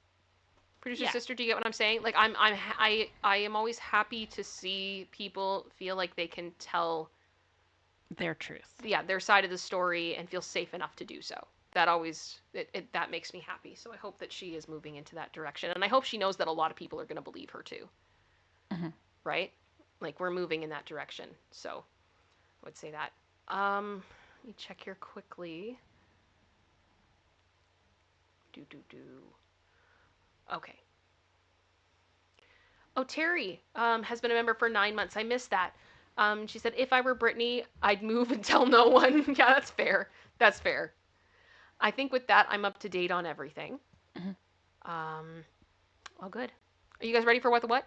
Producer sister, do you get what I'm saying? Like, I am always happy to see people feel like they can tell their truth. Yeah, their side of the story and feel safe enough to do so. That always, that makes me happy. So I hope that she is moving into that direction. And I hope she knows that a lot of people are going to believe her too. Mm-hmm. Right? Like, we're moving in that direction. So I would say that. Let me check here quickly. Okay. Oh, Terry has been a member for 9 months. I missed that. She said, if I were Britney, I'd move and tell no one. Yeah, that's fair. That's fair. I think with that, I'm up to date on everything. Mm-hmm. All good. Are you guys ready for What the What?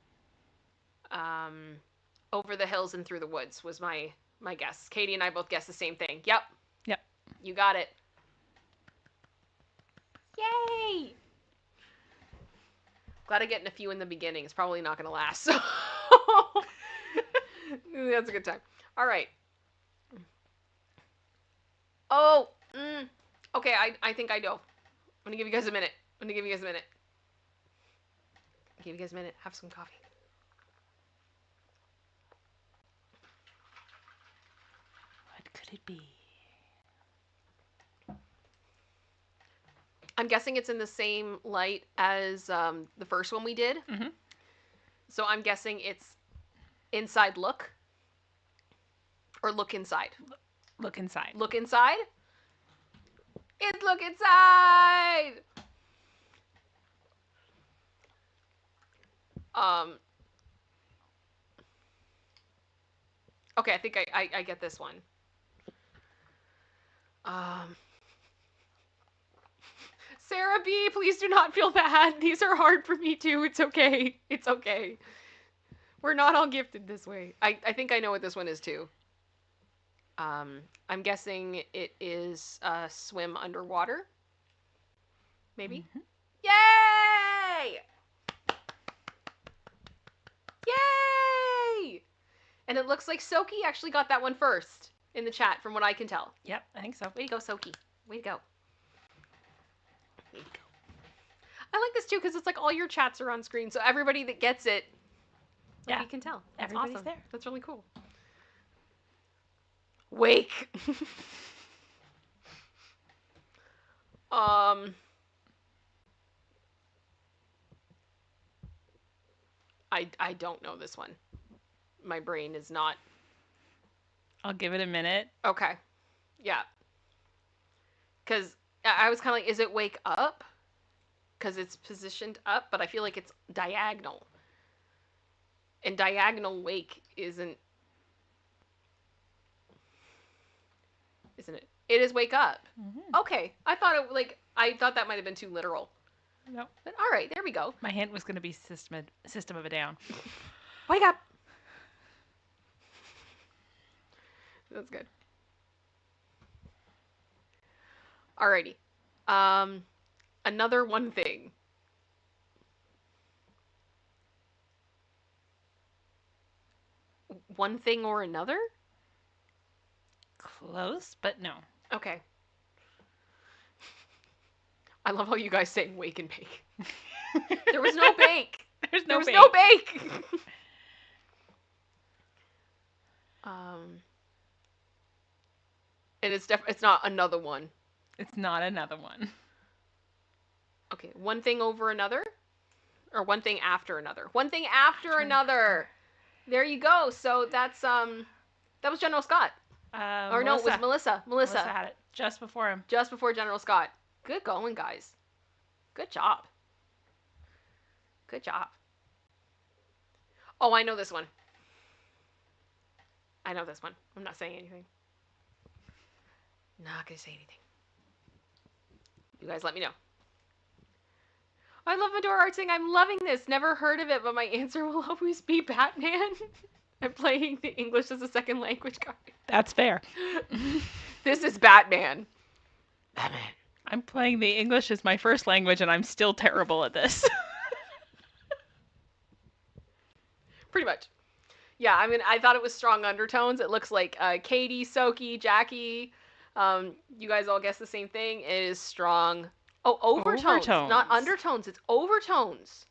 Over the hills and through the woods was my guess. Katie and I both guessed the same thing. Yep. Yep. You got it. Yay! Glad I'm getting a few in the beginning. It's probably not going to last. So that's a good time. All right. Oh, okay. I think I know. I'm going to give you guys a minute. Give you guys a minute. Have some coffee. What could it be? I'm guessing it's in the same light as the first one we did. Mm-hmm. So I'm guessing it's inside look. Or look inside. Look inside. Look inside? It's look inside! Okay, I think I get this one. Sarah B, please do not feel bad. These are hard for me too. It's okay. It's okay. We're not all gifted this way. I think I know what this one is too. I'm guessing it is swim underwater. Maybe? Mm-hmm. Yay! Yay! And it looks like Soki actually got that one first in the chat, from what I can tell. Yep, I think so. Way to go, Soki. Way to go. Way to go. I like this too because it's like all your chats are on screen, so everybody that gets it, like, you can tell. That's everybody's awesome. There. That's really cool. Wake. I don't know this one. My brain is not. I'll give it a minute. Okay. Yeah. Because I was kind of like, is it wake up? Because it's positioned up, but I feel like it's diagonal. And diagonal wake isn't it? It is wake up. Mm-hmm. Okay. I thought that might have been too literal. No. But all right, there we go. My hint was going to be System of a Down. Wake up. That's good. Alrighty. Another one thing. One thing or another? Close, but no. Okay. I love how you guys say wake and bake. There was no bake. There was bake. no bake. And it's not another one. It's not another one. Okay, one thing over another? Or one thing after another? One thing after another. There you go. So that's that was General Scott. Or Melissa. No, it was Melissa. Melissa had it just before him. Just before General Scott. Good going, guys. Good job. Good job. Oh, I know this one. I'm not saying anything. Not gonna say anything. You guys let me know. I love Medora Art saying, I'm loving this. Never heard of it, but my answer will always be Batman. I'm playing the English as a second language card. That's fair. This is Batman. Batman. I'm playing the English as my first language, and I'm still terrible at this. Pretty much. Yeah, I mean, I thought it was strong undertones. It looks like Katie, Soki, Jackie, you guys all guessed the same thing. It is strong. Oh, overtones. Not undertones. It's overtones.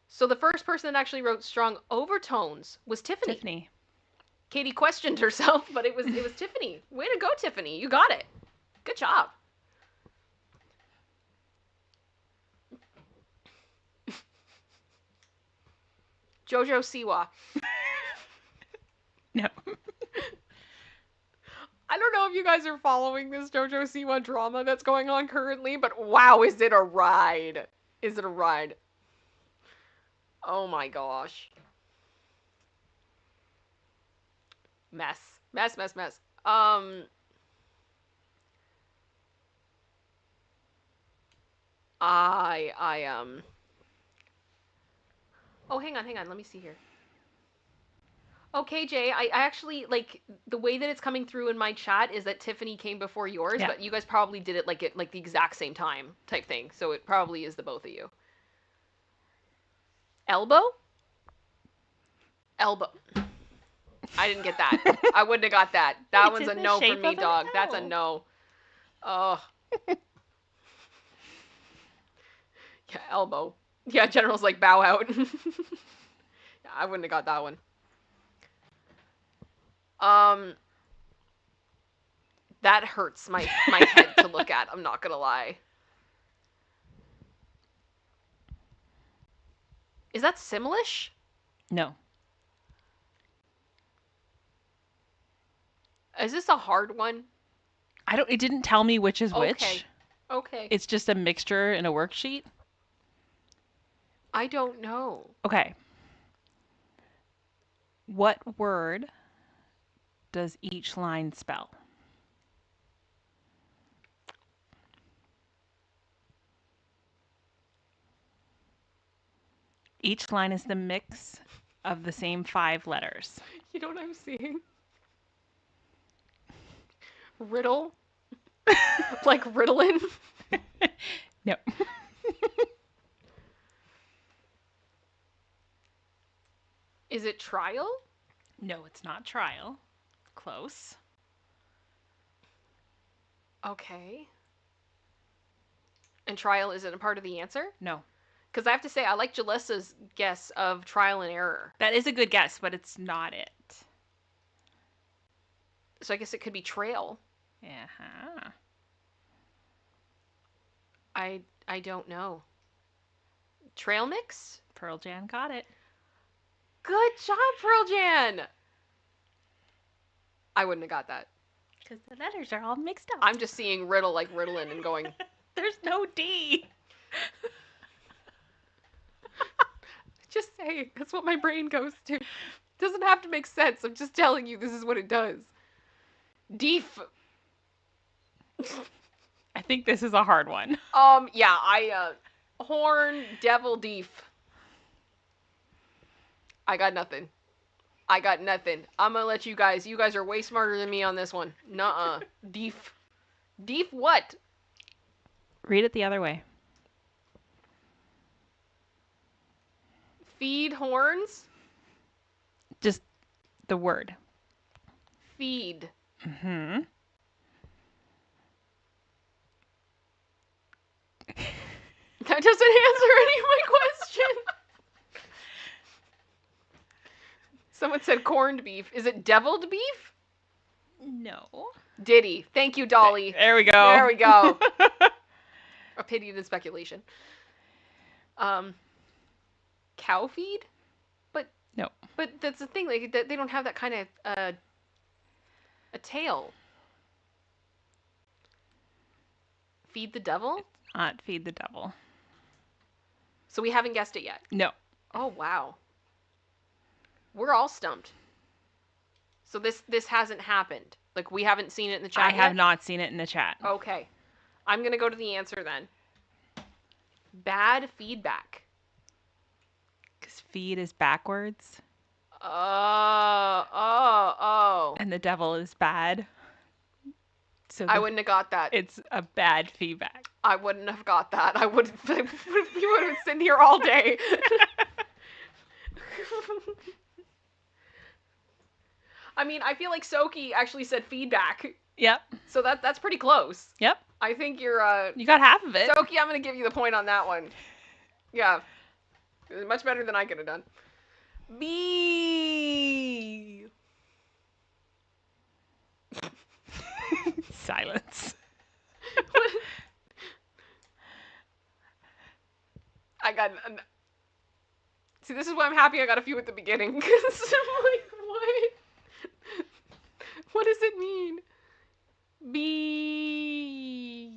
So the first person that actually wrote strong overtones was Tiffany. Katie questioned herself, but it was Tiffany. Way to go, Tiffany. You got it. Good job. Jojo Siwa. No. I don't know if you guys are following this Jojo Siwa drama that's going on currently, but wow, is it a ride? Is it a ride? Oh my gosh. Mess. Oh, hang on. Let me see here. Okay, Jay, I actually like the way that it's coming through in my chat is that Tiffany came before yours, Yeah. but you guys probably did it like the exact same time type thing. So it probably is the both of you. Elbow? Elbow. I didn't get that. I wouldn't have got that. That It's one's in a the no for shape me, of an dog. That's a L. no. Oh. Yeah, elbow. Yeah, General's like bow out. Yeah, I wouldn't have got that one. That hurts my head to look at. I'm not gonna lie. Is that Simlish? No. Is this a hard one? It didn't tell me which is Okay. which. Okay. It's just a mixture in a worksheet. I don't know. Okay. What word does each line spell? Each line is the mix of the same 5 letters. You know what I'm seeing? Riddle? Like Ritalin? No. Is it trial? No, it's not trial. Close. Okay. And trial isn't a part of the answer? No. Because I have to say, I like Jalissa's guess of trial and error. That is a good guess, but it's not it. So I guess it could be trail. Uh-huh. I don't know. Trail mix? Pearl Jan got it. Good job, Pearl Jan! I wouldn't have got that. Because the letters are all mixed up. I'm just seeing riddle like Ritalin and going, There's no D. just say, that's what my brain goes to. Doesn't have to make sense. I'm just telling you this is what it does. Deef. I think this is a hard one. Yeah, horn, devil, deef. I got nothing. I'm gonna let you guys are way smarter than me on this one. Nuh-uh. Deef. Deef what? Read it the other way. Feed horns? Just the word. Feed. Mm-hmm. That doesn't answer any of my question. Someone said corned beef. Is it deviled beef? No. Diddy. Thank you, Dolly. There we go. There we go. A pity the speculation. Cow feed? No. But that's the thing. Like they don't have that kind of a tail. Feed the devil? Not feed the devil. So we haven't guessed it yet. No. Oh wow. We're all stumped. So this hasn't happened. Like we haven't seen it in the chat I yet? have not seen it in the chat. Okay. I'm going to go to the answer then. Bad feedback. Because feed is backwards. Oh. And the devil is bad. So I wouldn't have got that. It's a bad feedback. I wouldn't have got that. You would have been sitting here all day. I mean, I feel like Soki actually said feedback. Yep. So that's pretty close. Yep. I think you're You got half of it. Soki, I'm going to give you the point on that one. Yeah. Much better than I could have done. B. Silence. I got. See, this is why I'm happy I got a few at the beginning. Because I'm like, what? What does it mean? B.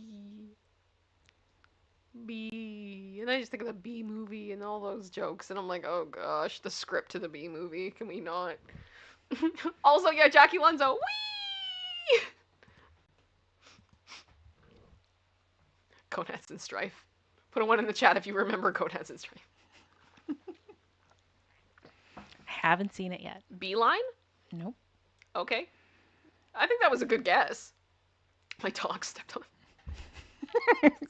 And I just think of the B movie and all those jokes, and I'm like, oh gosh, the script to the B movie. Can we not? Also, yeah, Jackie Lunzo. Whee! Coneheads and Strife. Put a 1 in the chat if you remember Coneheads and Strife. Haven't seen it yet. Beeline? Nope. Okay. I think that was a good guess. My dog stepped on.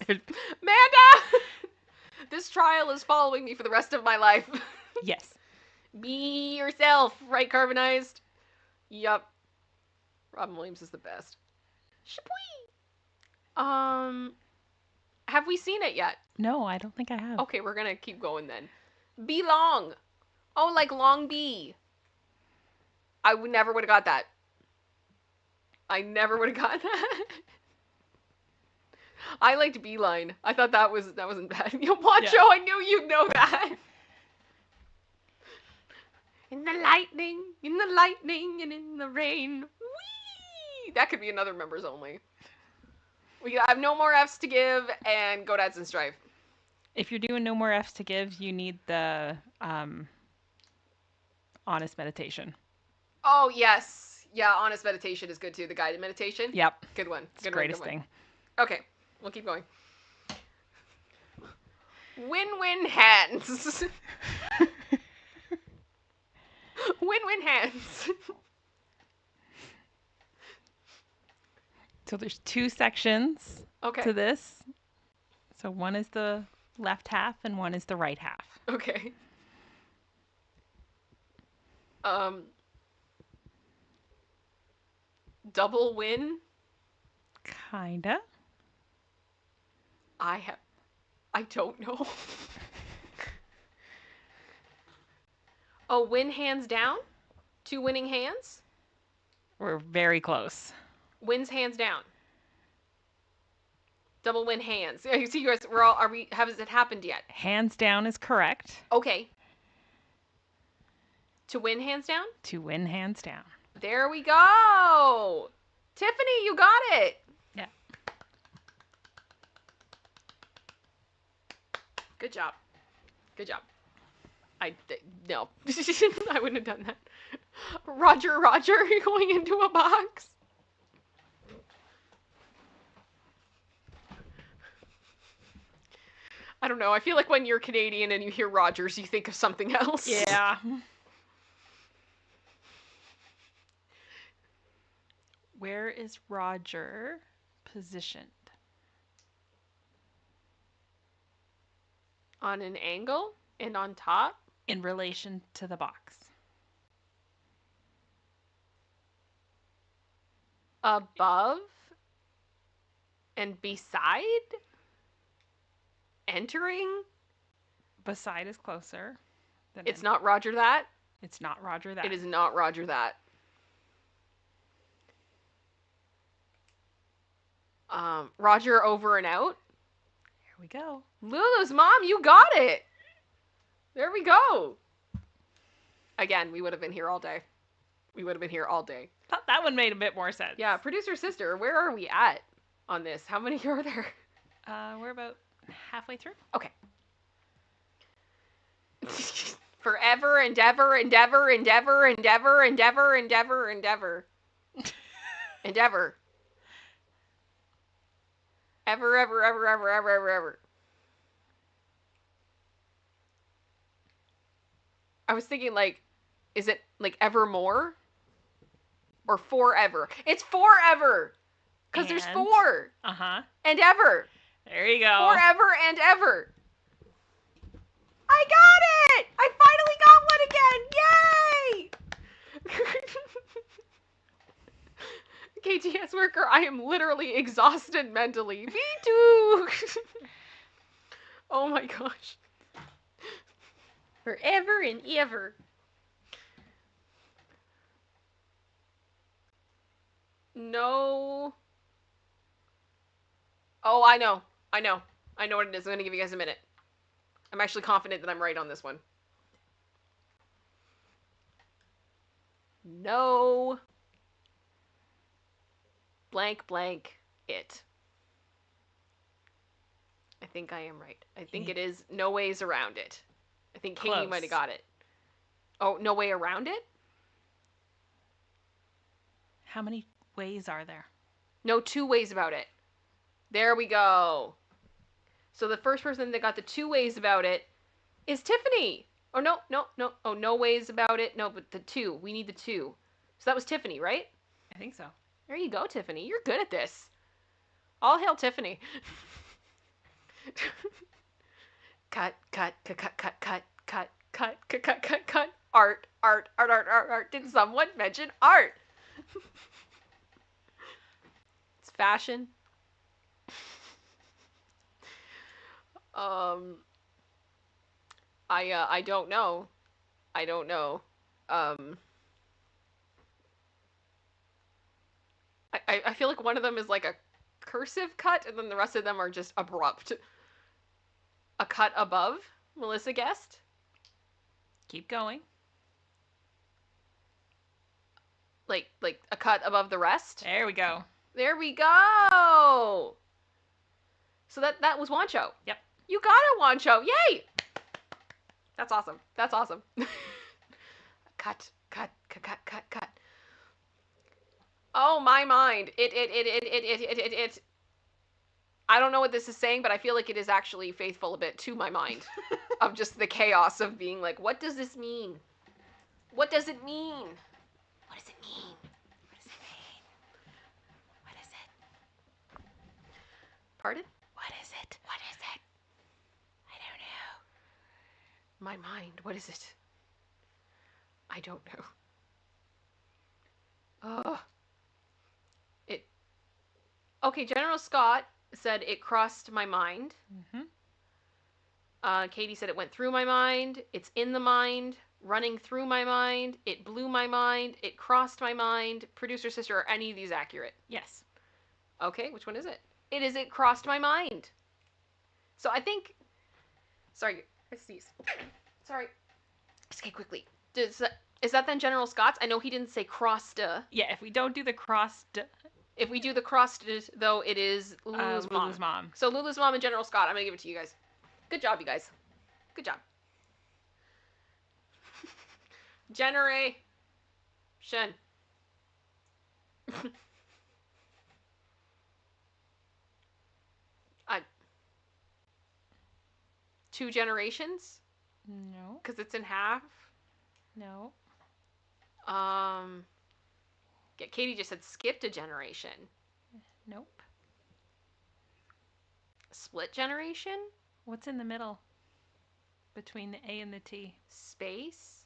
Amanda! This trial is following me for the rest of my life. Yes. Be yourself, right, Carbonized? Yup. Robin Williams is the best. Shabwee! Have we seen it yet? No, I don't think I have. Okay, we're gonna keep going then. Belong. Oh, like Long B. I never would have got that. I never would have got that. I liked Beeline. I thought that wasn't bad. Yo, Wancho, Yeah. I knew you'd know that. In the lightning, and in the rain. Whee! That could be another members only. We have no more Fs to give, and Godads and Strife. If you're doing no more Fs to give, you need the honest meditation. Oh, yes. Yeah, honest meditation is good too. The guided meditation. Yep. Good one. It's the greatest thing. Okay, we'll keep going. Win-win hands. Win-win hands. So there's 2 sections Okay. to this. So one is the left half and one is the right half. Okay. Double win? Kinda. I don't know. Oh, win hands down? 2 winning hands? We're very close. Wins hands down. Double win hands. Yeah, you see, you guys, has it happened yet? Hands down is correct. Okay. To win hands down? To win hands down. There we go. Tiffany, you got it. Yeah. Good job. Good job. No. I wouldn't have done that. Roger, you're going into a box. I don't know. I feel like when you're Canadian and you hear Rogers, you think of something else. Yeah. Where is Roger positioned? On an angle and on top. In relation to the box. Above and beside. Entering. Beside is closer. It's not Roger that. It's not Roger that. It is not Roger that. Roger over and out. Here we go. Lulu's mom, you got it. There we go. Again, we would have been here all day. We would have been here all day. Thought that one made a bit more sense. Yeah, producer sister, where are we at on this? How many are there? We're about halfway through. Okay. Forever, endeavor, endeavor, endeavor, endeavor, endeavor, endeavor, endeavor. Endeavor. Ever, ever, ever, ever, ever, ever, ever. I was thinking, like, is it, like, evermore? Or forever? It's forever! Because there's 4. Uh-huh. And ever. There you go. Forever and ever. I got it! I finally got one again! Yay! KTS worker, I am literally exhausted mentally. Me too! Oh my gosh. Forever and ever. No. Oh, I know. I know what it is. I'm going to give you guys a minute. I'm actually confident that I'm right on this one. No. Blank, blank, it. I think I am right. I think it is no ways around it. I think Katie might have got it. Oh, no way around it? How many ways are there? No, 2 ways about it. There we go. So the first person that got the 2 ways about it is Tiffany. Oh, no, no, no. Oh, no ways about it. No, but the two. We need the two. So that was Tiffany, right? I think so. There you go, Tiffany. You're good at this. All hail Tiffany. Cut, cut, cut, cut, cut, cut, cut, cut, cut, cut, cut, cut. Art, art, art, art, art, art. Did someone mention art? It's fashion. Um, I don't know. I don't know. Um, I feel like one of them is like a cursive cut, and then the rest of them are just abrupt. A cut above? Melissa guessed? Keep going. Like a cut above the rest? There we go. There we go! So that was Wancho. Yep. You got it, Wancho! Yay! That's awesome. That's awesome. Cut, cut, cut, cut, cut, cut. Oh, my mind. It. I don't know what this is saying, but I feel like it is actually faithful a bit to my mind of just the chaos of being like, what does this mean? What does it mean? What does it mean? What does it mean? What is it? Pardon? What is it? What is it? I don't know. My mind. What is it? I don't know. Oh. It. Okay, General Scott said it crossed my mind. Mm-hmm. Katie said it went through my mind. It's in the mind. Running through my mind. It blew my mind. It crossed my mind. Producer sister, are any of these accurate? Yes. Okay, which one is it? It crossed my mind. So I think. Sorry, I sneezed. Sorry. Okay, quickly. Is that then General Scott's? I know he didn't say crossed. Yeah, if we don't do the crossed, If we do the crossed, though, it is Lulu's mom. Lulu's mom. So Lulu's mom and General Scott, I'm going to give it to you guys. Good job, you guys. Good job. Generation. uh, 2 generations? No. Because it's in half. No. Yeah, Katie just said skipped a generation. Nope. Split generation? What's in the middle between the A and the T? Space?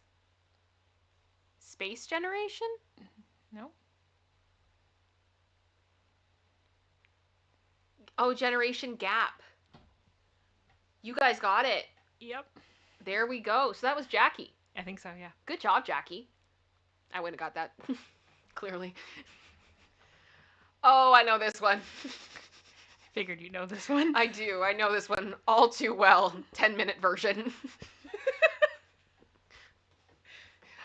Space generation? Nope. Oh, generation gap. You guys got it. Yep. There we go. So that was Jackie. I think so, yeah. Good job, Jackie. I wouldn't have got that. Clearly. Oh, I know this one. Figured you know this one. I do. I know this one all too well. 10-minute version.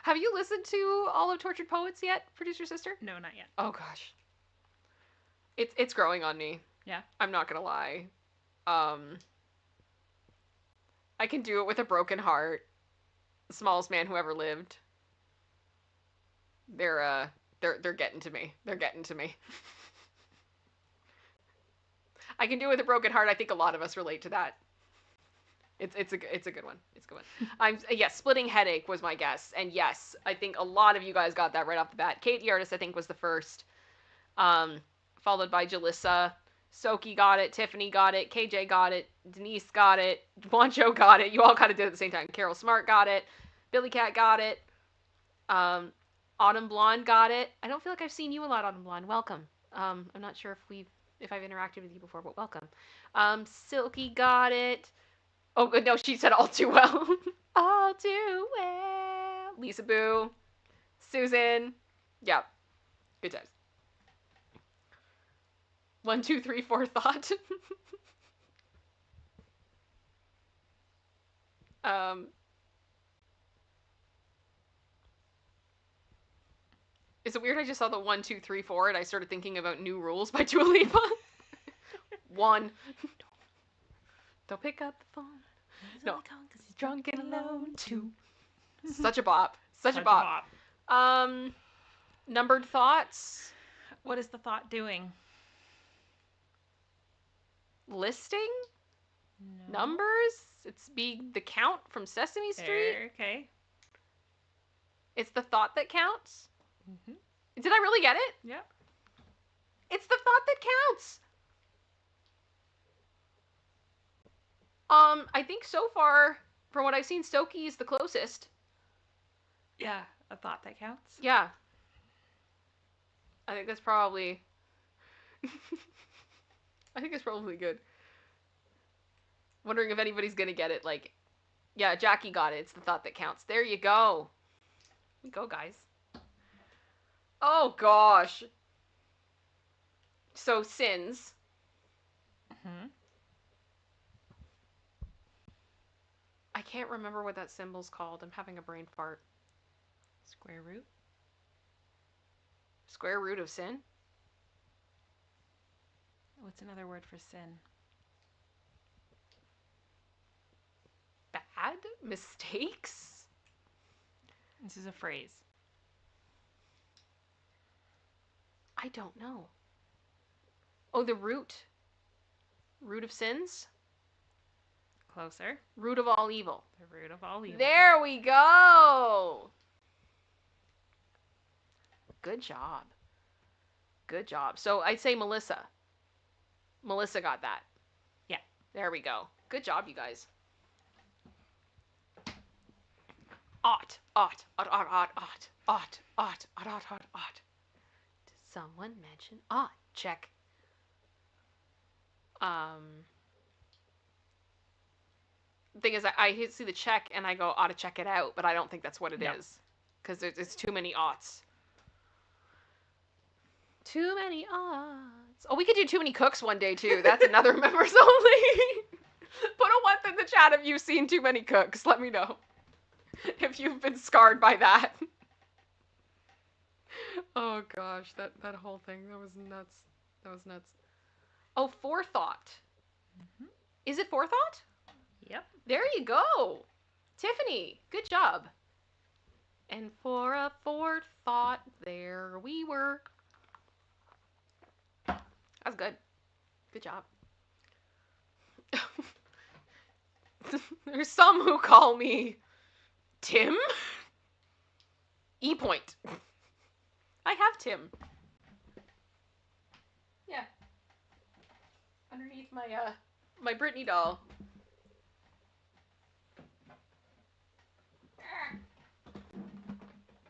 Have you listened to all of Tortured Poets yet, producer sister? No, not yet. Oh gosh. It's growing on me. Yeah. I'm not gonna lie. I can do it with a broken heart. The smallest man who ever lived. They're getting to me. They're getting to me. I can do it with a broken heart. I think a lot of us relate to that. It's a good one. It's a good one. Yes, splitting headache was my guess, and yes, I think a lot of you guys got that right off the bat. Kate the Artist, I think, was the first, followed by Jalissa. Soki got it. Tiffany got it. KJ got it. Denise got it. Wancho got it. You all kind of did it at the same time. Carol Smart got it. Billy Cat got it. Autumn Blonde got it. I don't feel like I've seen you a lot, Autumn Blonde. Welcome. I'm not sure if I've interacted with you before, but welcome. Silky got it. Oh, no, she said all too well. All too well. Lisa Boo. Susan. Yeah. Good times. 1, 2, 3, 4 thought. Is it weird I just saw the 1, 2, 3, 4 and I started thinking about New Rules by Dua Lipa? 1. Don't pick up the phone. No. Because he's drunk and alone. 2. Such a bop. Such a bop. Numbered thoughts. What is the thought doing? Listing? No. Numbers? It's be the count from Sesame Street? There, okay. It's the thought that counts? Mm-hmm. Did I really get it? Yep. It's the thought that counts! I think so far, from what I've seen, Stokie is the closest. Yeah, a thought that counts. Yeah. I think that's probably... I think it's probably good. Wondering if anybody's gonna get it, like... Yeah, Jackie got it. It's the thought that counts. There you go. Here we go, guys. Oh, gosh. So, sins. Mm-hmm. I can't remember what that symbol's called. I'm having a brain fart. Square root. Square root of sin? What's another word for sin? Bad? Mistakes? This is a phrase. I don't know. Oh, the root. Root of sins? Closer. Root of all evil. The root of all evil. There we go! Good job. Good job. So I'd say Melissa. Melissa got that. Yeah. There we go. Good job, you guys. Ought. Ought. Ought. Ought. Ought. Ought. Ought. Ought. Ought. Ought. Ought. Ought. Did someone mention ought? Check. The thing is, I see the check and I go, ought to check it out, but I don't think that's what it is. Because it's too many oughts. Too many oughts. Oh, we could do too many cooks one day, too. That's another members only. Put a 1 in the chat if you've seen too many cooks. Let me know. If you've been scarred by that. Oh, gosh. That whole thing. That was nuts. That was nuts. Oh, forethought. Mm-hmm. Is it forethought? Yep. There you go. Tiffany, good job. And for a forethought, there we were. That's good. Good job. There's some who call me Tim? E-point. I have Tim. Yeah. Underneath my, my Britney doll.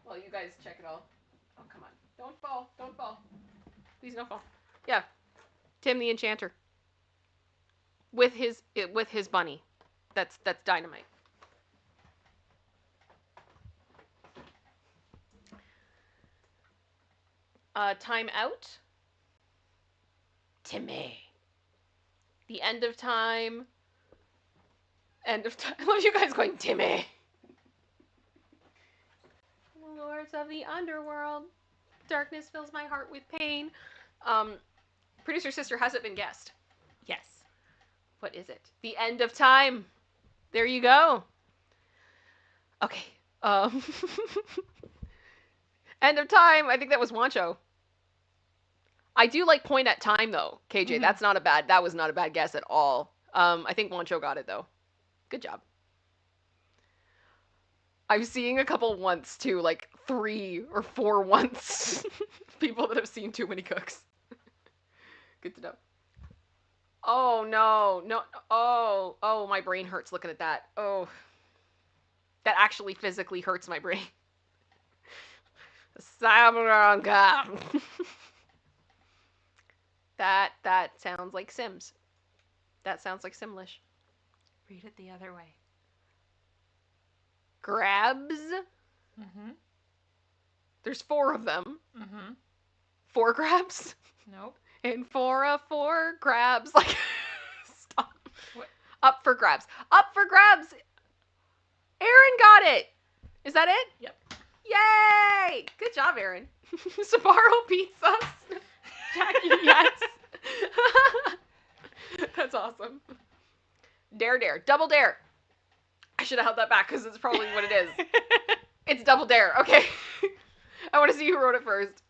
Well, you guys check it all. Oh, come on. Don't fall. Don't fall. Please don't fall. Yeah. Tim the Enchanter. With his bunny. That's dynamite. Time out. Timmy. The end of time. End of time. I love you guys going, Timmy. Lords of the underworld. Darkness fills my heart with pain. Producer sister, has it been guessed? Yes. What is it? The end of time. There you go. Okay. End of time. I think that was Wancho. I do like point at time though, KJ. Mm-hmm. That was not a bad guess at all. I think Wancho got it though. Good job. I'm seeing a couple once too, like 3 or 4 once. People that have seen too many cooks. Good to know. Oh no, no, oh, my brain hurts looking at that. Oh, that actually physically hurts my brain. That sounds like Sims. That sounds like Simlish. Read it the other way. Grabs. Mm-hmm. There's 4 of them. Mm-hmm. 4 grabs. Nope. And 4 grabs. Like, stop. What? Up for grabs. Up for grabs. Aaron got it. Is that it? Yep. Yay! Good job, Aaron. Sbarro pizza. Jackie, yes. That's awesome. Dare. Double dare. I should have held that back because it's probably what it is. It's double dare. Okay. I want to see who wrote it first.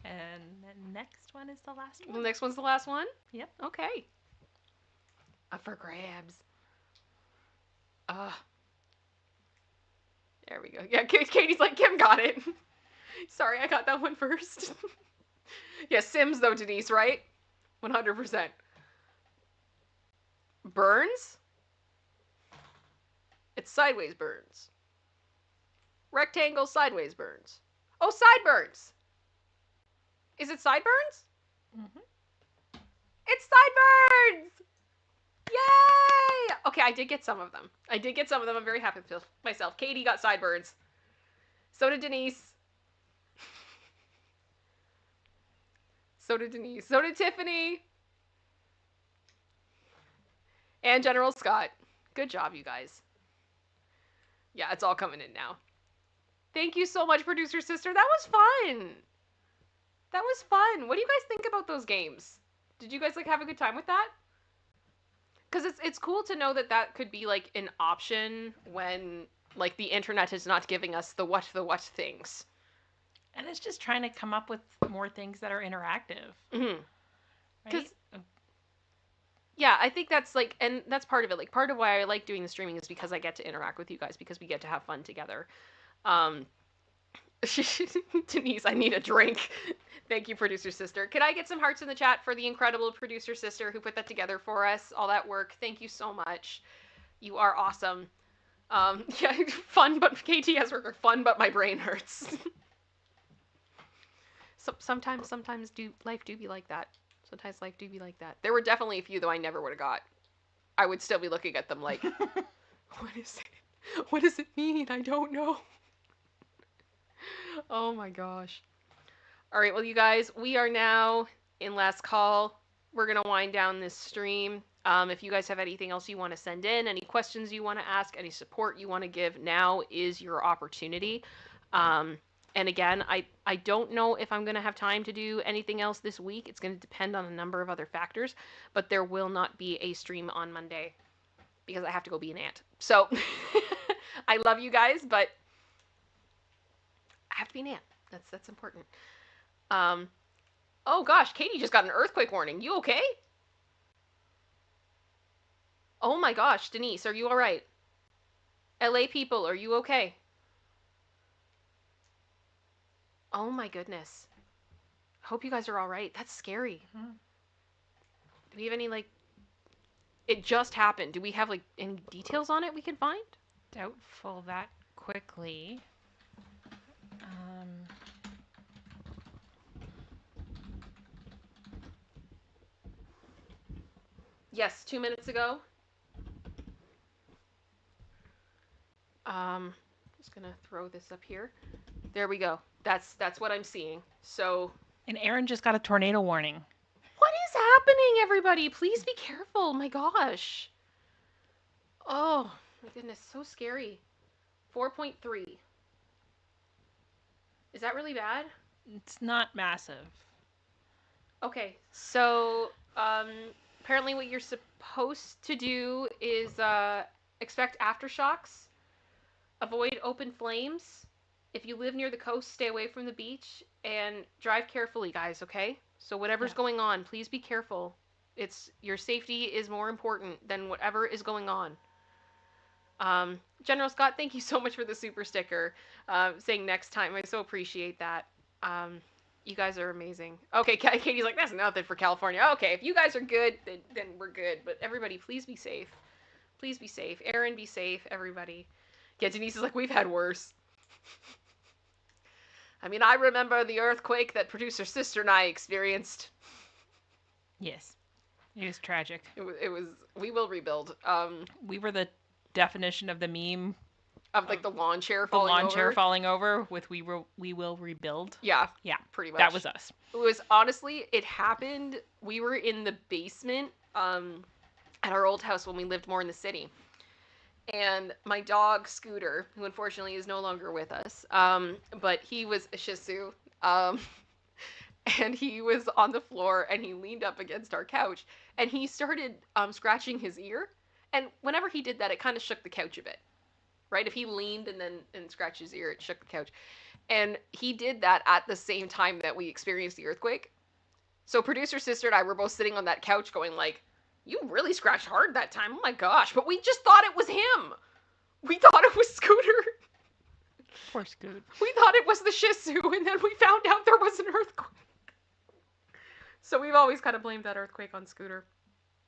And the next one is the last one. The next one's the last one? Yep. Okay. Up for grabs. There we go. Yeah, Katie's like, Kim got it. Sorry, I got that one first. Yeah, Sims though, Denise, right? 100%. Burns? It's sideways burns. Rectangle sideways burns. Oh, sideburns! Is it sideburns? Mm-hmm. It's sideburns! Yay! Okay, I did get some of them. I'm very happy with myself. Katie got sideburns. So did Denise. So did Denise. So did Tiffany. And General Scott. Good job, you guys. Yeah, it's all coming in now. Thank you so much, producer sister. That was fun. That was fun. What do you guys think about those games? Did you guys like have a good time with that? Because it's cool to know that that could be like an option when like the internet is not giving us the what things. And it's just trying to come up with more things that are interactive. Mm-hmm. Right? Yeah, I think that's like, and that's part of it. Like, part of why I like doing the streaming is because I get to interact with you guys, because we get to have fun together. Denise, I need a drink. Thank you, producer sister. Could I get some hearts in the chat for the incredible producer sister who put that together for us? All that work. Thank you so much. You are awesome. Yeah, fun, but KT has work. Fun, but my brain hurts. Sometimes life do be like that. Sometimes life do be like that. There were definitely a few, though, I never would have got. I would still be looking at them like, what is it? What does it mean? I don't know. Oh my gosh. All right, well, you guys, we are now in last call. We're going to wind down this stream. If you guys have anything else you want to send in, any questions you want to ask, any support you want to give, now is your opportunity. And again, I don't know if I'm going to have time to do anything else this week. It's going to depend on a number of other factors, but there will not be a stream on Monday because I have to go be an aunt. So I love you guys, but I have to be an aunt. That's important. Oh gosh, Katie just got an earthquake warning. You okay? Oh my gosh, Denise, are you all right? LA people, are you okay? Oh my goodness. I hope you guys are all right. That's scary. Mm-hmm. Do we have any, like, it just happened. Do we have, like, any details on it we can find? Doubtful that quickly. Yes, 2 minutes ago. Just gonna throw this up here. There we go. That's what I'm seeing. So. And Aaron just got a tornado warning. What is happening, everybody? Please be careful. My gosh. Oh, my goodness. So scary. 4.3. Is that really bad? It's not massive. Okay, so apparently what you're supposed to do is expect aftershocks, avoid open flames. If you live near the coast, stay away from the beach, and drive carefully, guys, okay? So whatever's going on, please be careful. Your safety is more important than whatever is going on. General Scott, thank you so much for the super sticker, saying next time. I so appreciate that. You guys are amazing. Okay, Katie's like, that's nothing for California. Okay, if you guys are good, then we're good. But everybody, please be safe. Please be safe. Aaron, be safe. Everybody. Yeah, Denise is like, we've had worse. I mean, I remember the earthquake that producer sister and I experienced. Yes. It was tragic. It was, we will rebuild. We were the definition of the meme. Of like the lawn chair falling over. With we will rebuild. Yeah. Yeah. Pretty much. That was us. It was, honestly, it happened. We were in the basement at our old house when we lived more in the city. And my dog, Scooter, who unfortunately is no longer with us, but he was a Shih Tzu, and he was on the floor, and he leaned up against our couch, and he started scratching his ear. And whenever he did that, it kind of shook the couch a bit, right? If he leaned and scratched his ear, it shook the couch. And he did that at the same time that we experienced the earthquake. So producer sister and I were both sitting on that couch going like, You really scratched hard that time. Oh my gosh. But we just thought it was him. We thought it was Scooter. Poor Scoot. We thought it was the Shih Tzu, and then we found out there was an earthquake. So we've always kind of blamed that earthquake on Scooter.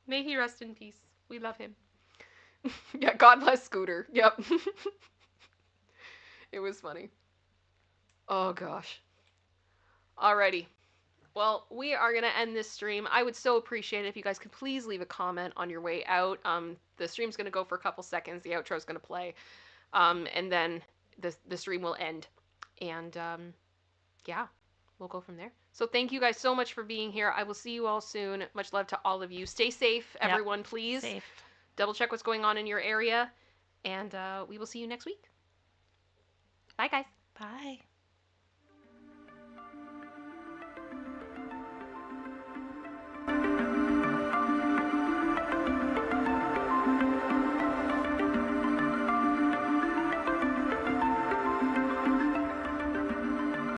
May he rest in peace. We love him. Yeah, God bless Scooter. Yep. It was funny. Oh gosh. Alrighty. Well, we are going to end this stream. I would so appreciate it if you guys could please leave a comment on your way out. The stream's going to go for a couple seconds. The outro's going to play. And then the stream will end. And yeah, we'll go from there. So thank you guys so much for being here. I will see you all soon. Much love to all of you. Stay safe, everyone, please. Safe. Double check what's going on in your area. And we will see you next week. Bye, guys. Bye.